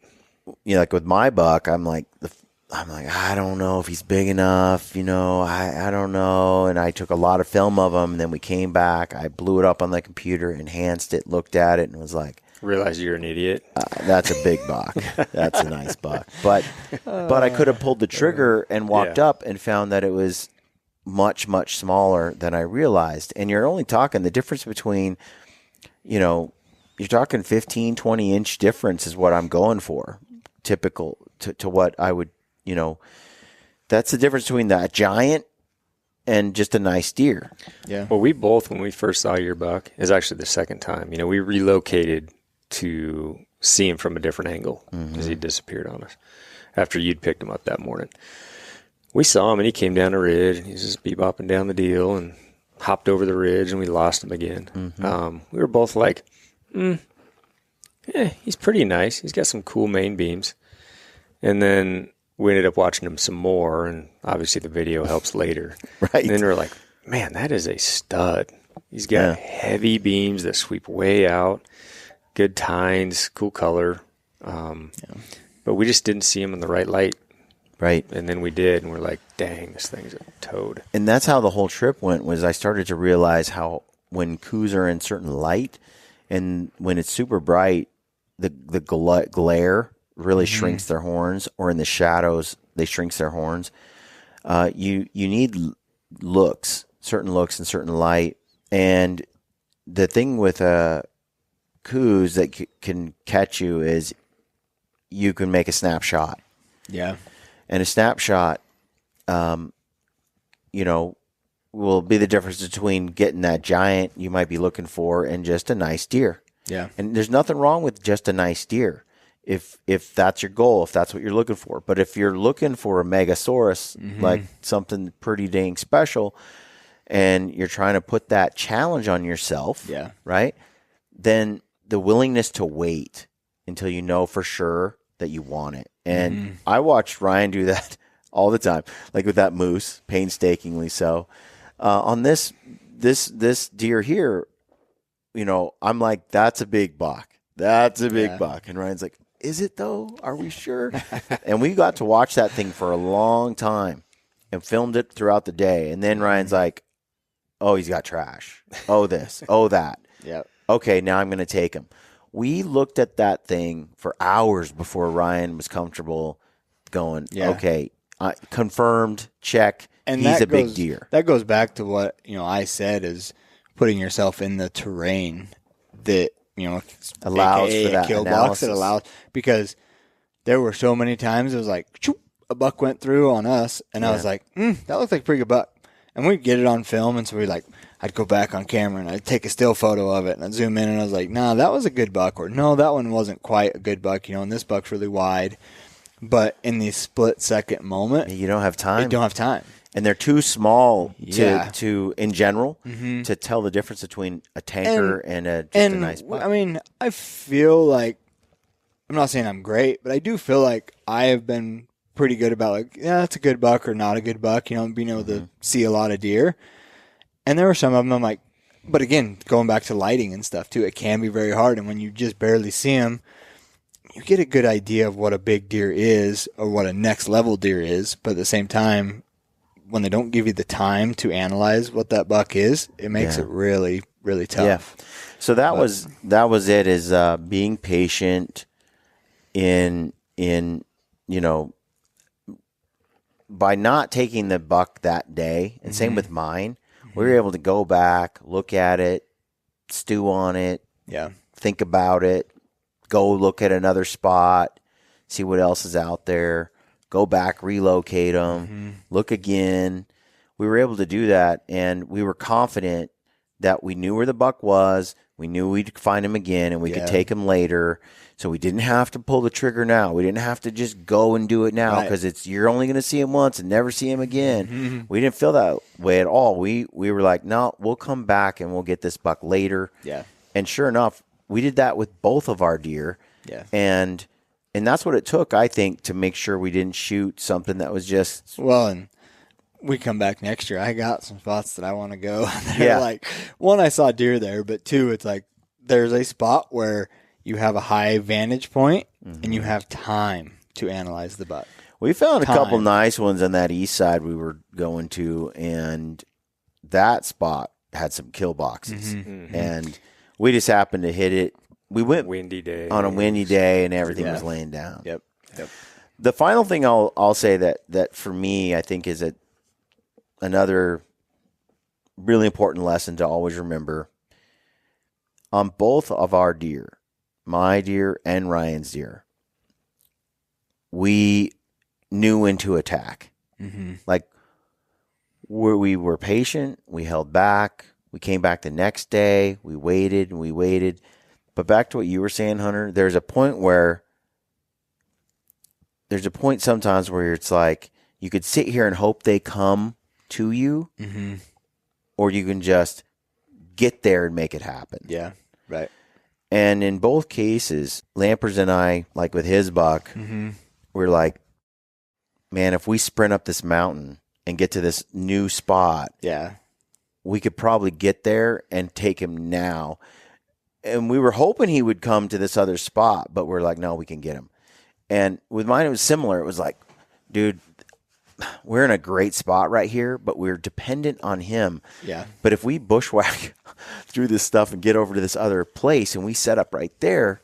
You know, like with my buck, I'm like, I don't know if he's big enough, you know, I don't know. And I took a lot of film of him, and then we came back. I blew it up on the computer, enhanced it, looked at it, and was like, Realize you're an idiot. that's a big buck. That's a nice buck. But I could have pulled the trigger and walked up and found that it was much, much smaller than I realized. And you're only talking the difference between, you know, you're talking 15, 20-inch difference is what I'm going for, typical to what I would, you know, that's the difference between that giant and just a nice deer. Yeah. Well, we both, when we first saw your buck, is actually the second time. You know, we relocated to see him from a different angle because he disappeared on us after you'd picked him up that morning. We saw him, and he came down the ridge, and he's just bebopping down the deal and hopped over the ridge, and we lost him again. We were both like, he's pretty nice. He's got some cool main beams. And then we ended up watching him some more, and obviously the video helps later. Right. And then we were like, man, that is a stud. He's got heavy beams that sweep way out, good tines, cool color. But we just didn't see him in the right light. Right. And then we did, and we're like, dang, this thing's a toad. And that's how the whole trip went, was I started to realize how when Coues are in certain light and when it's super bright, the glare really shrinks their horns, or in the shadows, they shrinks their horns. You need certain looks and certain light. And the thing with Coues that can catch you is you can make a snapshot. Yeah. And a snapshot, you know, will be the difference between getting that giant you might be looking for and just a nice deer. Yeah. And there's nothing wrong with just a nice deer if that's your goal, if that's what you're looking for. But if you're looking for a megasaurus, like something pretty dang special, and you're trying to put that challenge on yourself, right, then the willingness to wait until you know for sure that you want it. And I watched Ryan do that all the time, like with that moose, painstakingly so. On this deer here, you know, I'm like, that's a big buck. That's a big buck. And Ryan's like, is it though? Are we sure? And we got to watch that thing for a long time and filmed it throughout the day. And then Ryan's like, oh, he's got trash. Oh, this. Oh, that. Yeah. Okay, now I'm going to take him. We looked at that thing for hours before Ryan was comfortable going, okay, confirmed, check, And he's that a big goes- deer. That goes back to what, you know, I said is putting yourself in the terrain that Allows AKA for that a kill box analysis. that allows, because there were so many times it was like, choop, a buck went through on us, and I was like, that looks like a pretty good buck. And we'd get it on film, and so I'd go back on camera, and I'd take a still photo of it, and I'd zoom in, and I was like, nah, that was a good buck, or no, that one wasn't quite a good buck, and this buck's really wide. But in the split-second moment, You don't have time. you don't have time. And they're too small Yeah. to in general to tell the difference between a tanker and a nice buck. I mean, I feel like, I'm not saying I'm great, but I do feel like I have been pretty good about, like, yeah, that's a good buck or not a good buck, being able to see a lot of deer. And there were some of them I'm like, but again, going back to lighting and stuff too, it can be very hard. And when you just barely see them, you get a good idea of what a big deer is or what a next level deer is. But at the same time, when they don't give you the time to analyze what that buck is, it makes it really, really tough. Yeah. So that was it, is being patient in by not taking the buck that day, and same with mine, we were able to go back, look at it, stew on it, think about it, go look at another spot, see what else is out there, go back, relocate them, look again. We were able to do that, and we were confident that we knew where the buck was. We knew we'd find him again, and we could take him later. So we didn't have to pull the trigger now. We didn't have to just go and do it now, because you're only going to see him once and never see him again. We didn't feel that way at all. We were like, no, we'll come back and we'll get this buck later. Yeah. And sure enough, we did that with both of our deer. Yeah. And that's what it took, I think, to make sure we didn't shoot something that was just... Well, and we come back next year. I got some spots that I want to go. They're like, one, I saw deer there, but two, it's like there's a spot where you have a high vantage point and you have time to analyze the buck. We found a couple nice ones on that east side we were going to, and that spot had some kill boxes. And we just happened to hit it. We went windy day on a windy day, and everything was laying down. Yep. The final thing I'll say that for me, I think, is another really important lesson to always remember. On both of our deer, my deer and Ryan's deer, we knew when to attack. Like, we were patient, we held back, we came back the next day, we waited and we waited. But back to what you were saying, Hunter, there's a point sometimes where it's like you could sit here and hope they come to you, or you can just get there and make it happen. Yeah, right. And in both cases, Lampers and I, like with his buck, we're like, man, if we sprint up this mountain and get to this new spot, we could probably get there and take him now. And we were hoping he would come to this other spot, but we're like, no, we can get him. And with mine, it was similar. It was like, dude, we're in a great spot right here, but we're dependent on him. Yeah. But if we bushwhack through this stuff and get over to this other place and we set up right there,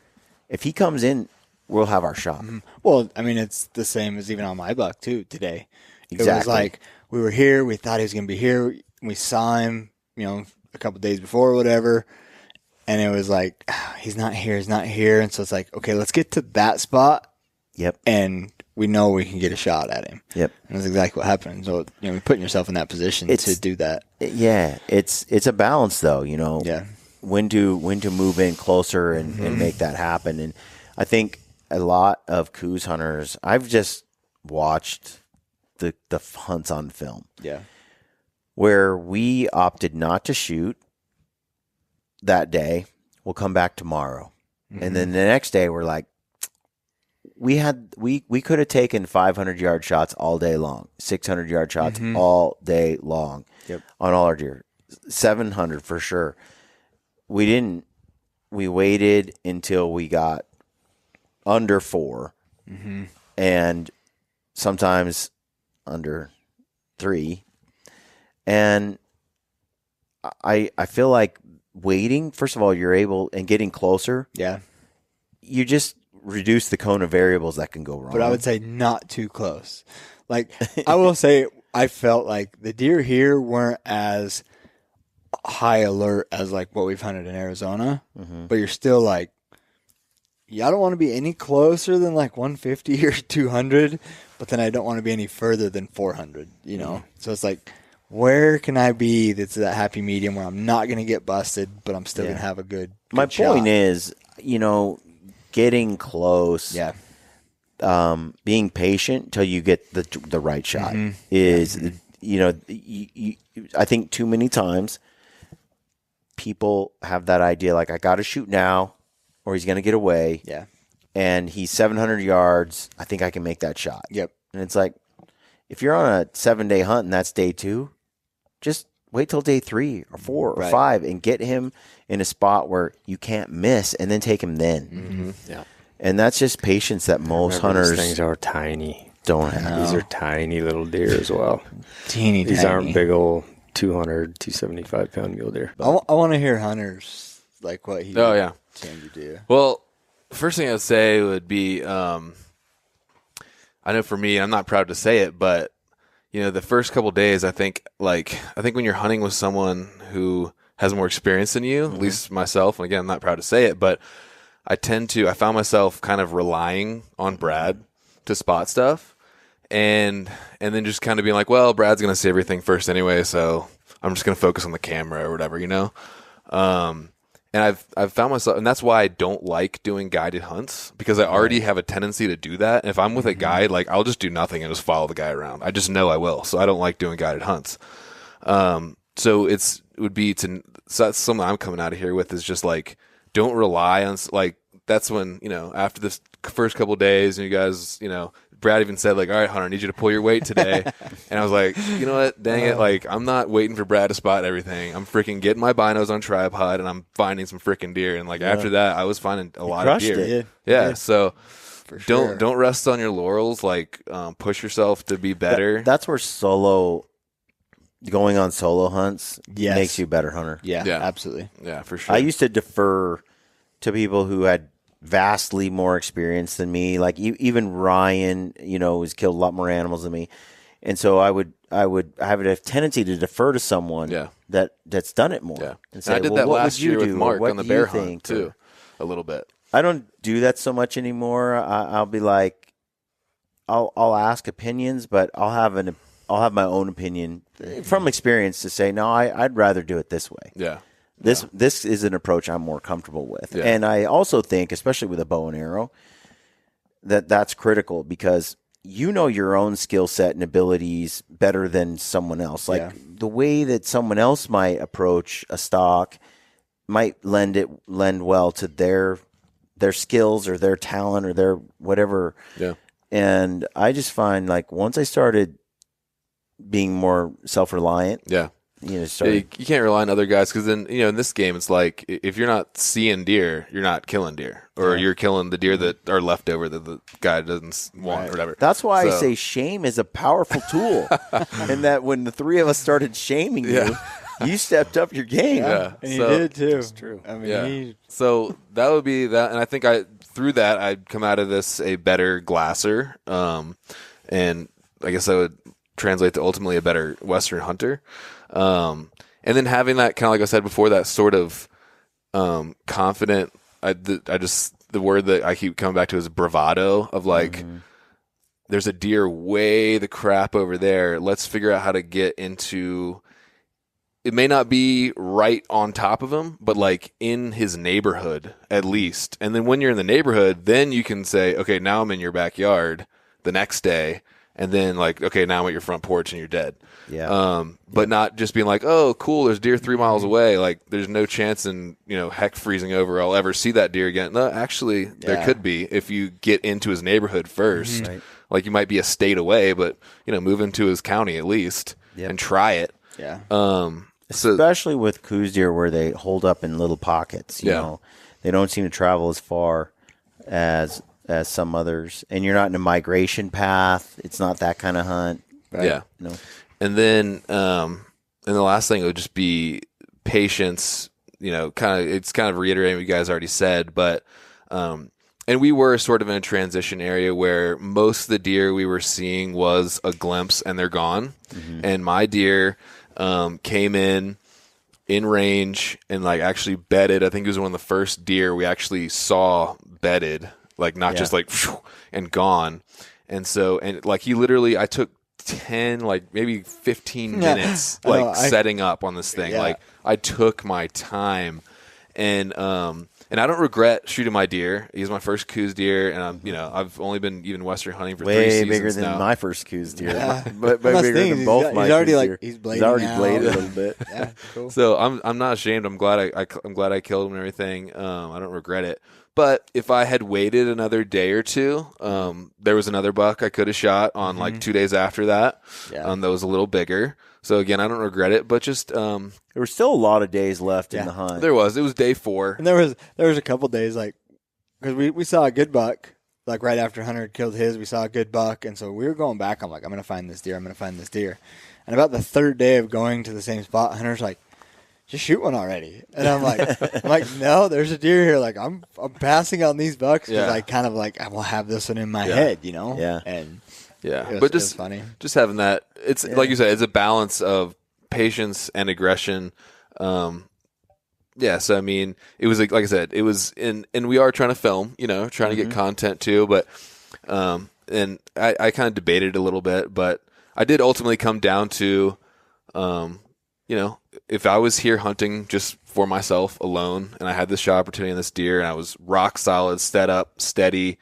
if he comes in, we'll have our shot. Well, I mean, it's the same as even on my buck, too, today. Exactly. It was like we were here. We thought he was going to be here. We saw him, a couple days before or whatever. And it was like, he's not here. And so it's like, okay, let's get to that spot. Yep. And we know we can get a shot at him. Yep. And that's exactly what happened. So, putting yourself in that position to do that. Yeah. It's a balance, though, Yeah. when to move in closer and make that happen. And I think a lot of Coues hunters, I've just watched the hunts on film. Yeah. Where we opted not to shoot that day. We'll come back tomorrow. And then the next day we're like, we could have taken 500-yard shots all day long, 600-yard shots all day long on all our deer, 700 for sure. We didn't. We waited until we got under 4 and sometimes under 3. And I feel like waiting, first of all, you're able, and getting closer. Yeah. You just reduce the cone of variables that can go wrong. But I would say not too close. Like, I will say, I felt like the deer here weren't as high alert as like what we've hunted in Arizona, but you're still like, I don't want to be any closer than like 150 or 200, but then I don't want to be any further than 400, you know? So it's like, where can I be that's that happy medium where I'm not going to get busted, but I'm still going to have a good My shot? point is, you know, getting close, being patient till you get the right shot is, you know, I think too many times people have that idea like, I got to shoot now or he's going to get away. Yeah. And he's 700 yards. I think I can make that shot. Yep. And it's like, if you're on a 7-day hunt and that's day 2, just wait till day 3 or 4 or 5 and get him in a spot where you can't miss and then take him then. Yeah. And that's just patience that most hunters These things are tiny. don't have. These are tiny little deer as well. These aren't big old 200, 275 pound mule deer. I want to hear hunters like what he tend to do. Well, first thing I'd say would be, I know for me, I'm not proud to say it, but you know, the first couple days, I think when you're hunting with someone who has more experience than you, at least myself, and again, I'm not proud to say it, but I found myself kind of relying on Brad to spot stuff, and then just kind of being like, well, Brad's going to see everything first anyway, so I'm just going to focus on the camera or whatever, you know? And I've found myself, and that's why I don't like doing guided hunts, because I already have a tendency to do that. And if I'm with a guide, like I'll just do nothing and just follow the guy around. I just know I will, so I don't like doing guided hunts. So that's something I'm coming out of here with is just like, don't rely on, like, that's when, you know, after this first couple of days and you guys, you know, Brad even said like, all right, Hunter, I need you to pull your weight today. And I was like, you know what, dang it. Like, I'm not waiting for Brad to spot everything. I'm freaking getting my binos on tripod and I'm finding some freaking deer. And like, after that, I was finding a lot of deer. Yeah. So don't rest on your laurels. Like, push yourself to be better. That's where going on solo hunts makes you a better hunter. Yeah, absolutely. Yeah, for sure. I used to defer to people who had vastly more experience than me. Like even Ryan, you know, has killed a lot more animals than me. And so I would have a tendency to defer to someone that's done it more. Yeah. And say, I did that last year with do? Mark What on the do bear you hunt think? too, a little bit. I don't do that so much anymore. I'll be like, I'll ask opinions, but I'll have my own opinion from experience to say, no, I'd rather do it this way. Yeah. This is an approach I'm more comfortable with. Yeah. And I also think, especially with a bow and arrow, that's critical because you know your own skill set and abilities better than someone else. Like the way that someone else might approach a stock might lend well to their skills or their talent or their whatever. Yeah. And I just find like once I started being more self-reliant, you can't rely on other guys because then, you know, in this game, it's like if you're not seeing deer, you're not killing deer, or you're killing the deer that are left over that the guy doesn't want or whatever. That's why I say shame is a powerful tool, and that when the three of us started shaming you stepped up your game. Yeah, and he did too. That's true. I mean, so that would be that, and I think through that I'd come out of this a better glasser, and I guess I would translate to ultimately a better Western hunter. And then having that kind of, like I said before, that sort of confident, the word that I keep coming back to is bravado of like, there's a deer way the crap over there. Let's figure out how to get into, it may not be right on top of him, but like in his neighborhood at least. And then when you're in the neighborhood, then you can say, okay, now I'm in your backyard the next day. And then like, okay, now I'm at your front porch and you're dead. Yeah. But not just being like, oh, cool, there's deer 3 miles away. Like there's no chance in, you know, heck freezing over I'll ever see that deer again. No, actually there could be if you get into his neighborhood first. Right. Like you might be a state away, but you know, move into his county at least and try it. Yeah. Especially with Coues deer where they hold up in little pockets. You know, they don't seem to travel as far as some others, and you're not in a migration path. It's not that kind of hunt. Right? Yeah. No. And then, and the last thing would just be patience. You know, it's kind of reiterating what you guys already said, but, and we were sort of in a transition area where most of the deer we were seeing was a glimpse and they're gone. And my deer, came in in range and like actually bedded. I think it was one of the first deer we actually saw bedded, like not just like and gone. And so, and like he literally, I took 10, like maybe 15 minutes, like setting up on this thing. Like I took my time, and I don't regret shooting my deer. He's my first Coues deer, and I've only been even Western hunting for 3 seasons now. Way bigger than my first Coues deer, yeah. but bigger than both my. He's already deer. He's blading already out. bladed a little bit. Yeah, cool. So I'm not ashamed. I'm glad I'm glad I killed him and everything. I don't regret it. But if I had waited another day or two, there was another buck I could have shot on like 2 days after that. Yeah. That was a little bigger. So again, I don't regret it, but just there were still a lot of days left in the hunt. There was. It was day 4. And there was a couple days like because we saw a good buck like right after Hunter had killed his. We saw a good buck, and so we were going back. I'm like, I'm gonna find this deer. I'm gonna find this deer. And about the third day of going to the same spot, Hunter's like, just shoot one already. And I'm like, no, there's a deer here. Like I'm passing on these bucks because I kind of like I will have this one in my head, you know. Yeah. And but just funny. Just having that. It's like you said, it's a balance of patience and aggression. So I mean, it was like I said, it was and we are trying to film, trying to get content too. But and I kind of debated a little bit, but I did ultimately come down to, if I was here hunting just for myself alone and I had this shot opportunity on this deer and I was rock solid, steady,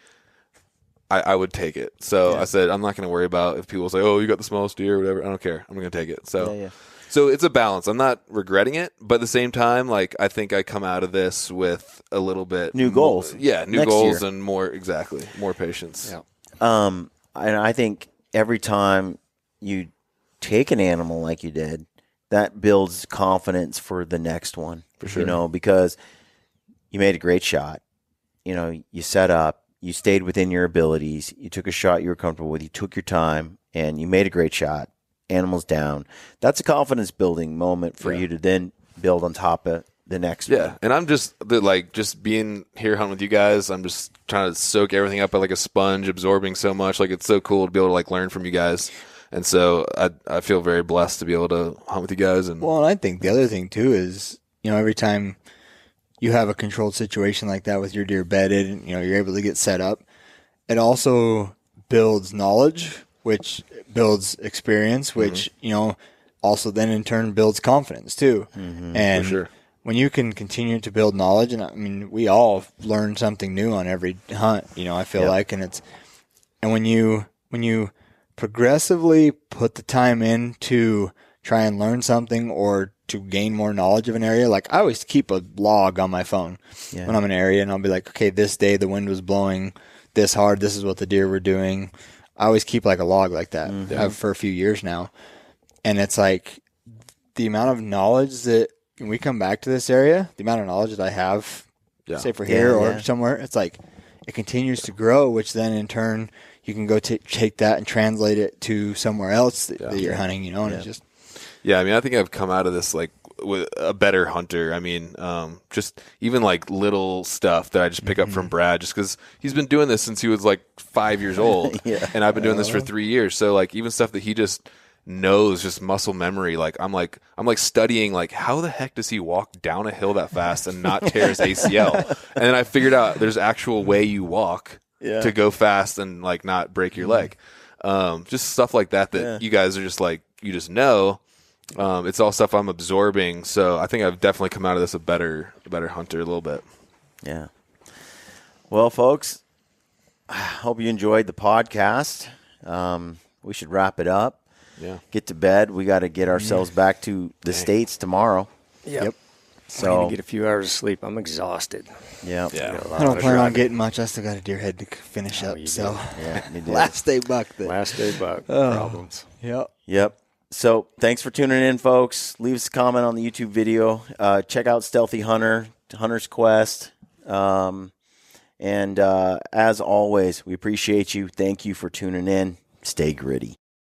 I would take it. So I said, I'm not going to worry about if people say, oh, you got the smallest deer or whatever. I don't care. I'm going to take it. So, so it's a balance. I'm not regretting it, but at the same time, like I think I come out of this with a little bit new goals. New Next goals year. And more patience. Yeah. And I think every time you take an animal like you did, that builds confidence for the next one. For sure. Because you made a great shot. You set up, you stayed within your abilities, you took a shot you were comfortable with, you took your time, and you made a great shot. Animals down. That's a confidence building moment for you to then build on top of the next one. Yeah, and I'm just being here hunting with you guys. I'm just trying to soak everything up like a sponge, absorbing so much. Like it's so cool to be able to like learn from you guys. And so I feel very blessed to be able to hunt with you guys. And I think the other thing too is, every time you have a controlled situation like that with your deer bedded and, you're able to get set up, it also builds knowledge, which builds experience, which, also then in turn builds confidence too. And for sure. When you can continue to build knowledge, and I mean, we all learn something new on every hunt, I feel like, and when you progressively put the time in to try and learn something or to gain more knowledge of an area. Like I always keep a log on my phone when I'm in an area, and I'll be like, okay, this day the wind was blowing this hard. This is what the deer were doing. I always keep like a log like that. I have for a few years now. And it's like the amount of knowledge that when we come back to this area, the amount of knowledge that I have, say for here or somewhere, it's like it continues to grow, which then in turn you can go take that and translate it to somewhere else that you're hunting, and it's just. Yeah, I mean, I think I've come out of this like with a better hunter. I mean, just even like little stuff that I just pick up from Brad, just because he's been doing this since he was like 5 years old, and I've been doing this for 3 years. So like even stuff that he just knows, just muscle memory. Like I'm studying like how the heck does he walk down a hill that fast and not tear his ACL? And then I figured out there's actual way you walk to go fast and like not break your leg. Just stuff like that you guys are just like you just know. It's all stuff I'm absorbing, so I think I've definitely come out of this a better hunter a little bit. Yeah. Well, folks, I hope you enjoyed the podcast. We should wrap it up. Yeah. Get to bed. We got to get ourselves back to the States tomorrow. Yep. So I need to get a few hours of sleep. I'm exhausted. Yeah. I don't plan on getting much. I still got a deer head to finish up. So you do. Last day buck. Problems. Yep. So thanks for tuning in, folks. Leave us a comment on the YouTube video. Check out Stealthy Hunter, Hunter's Quest. And as always, we appreciate you. Thank you for tuning in. Stay gritty.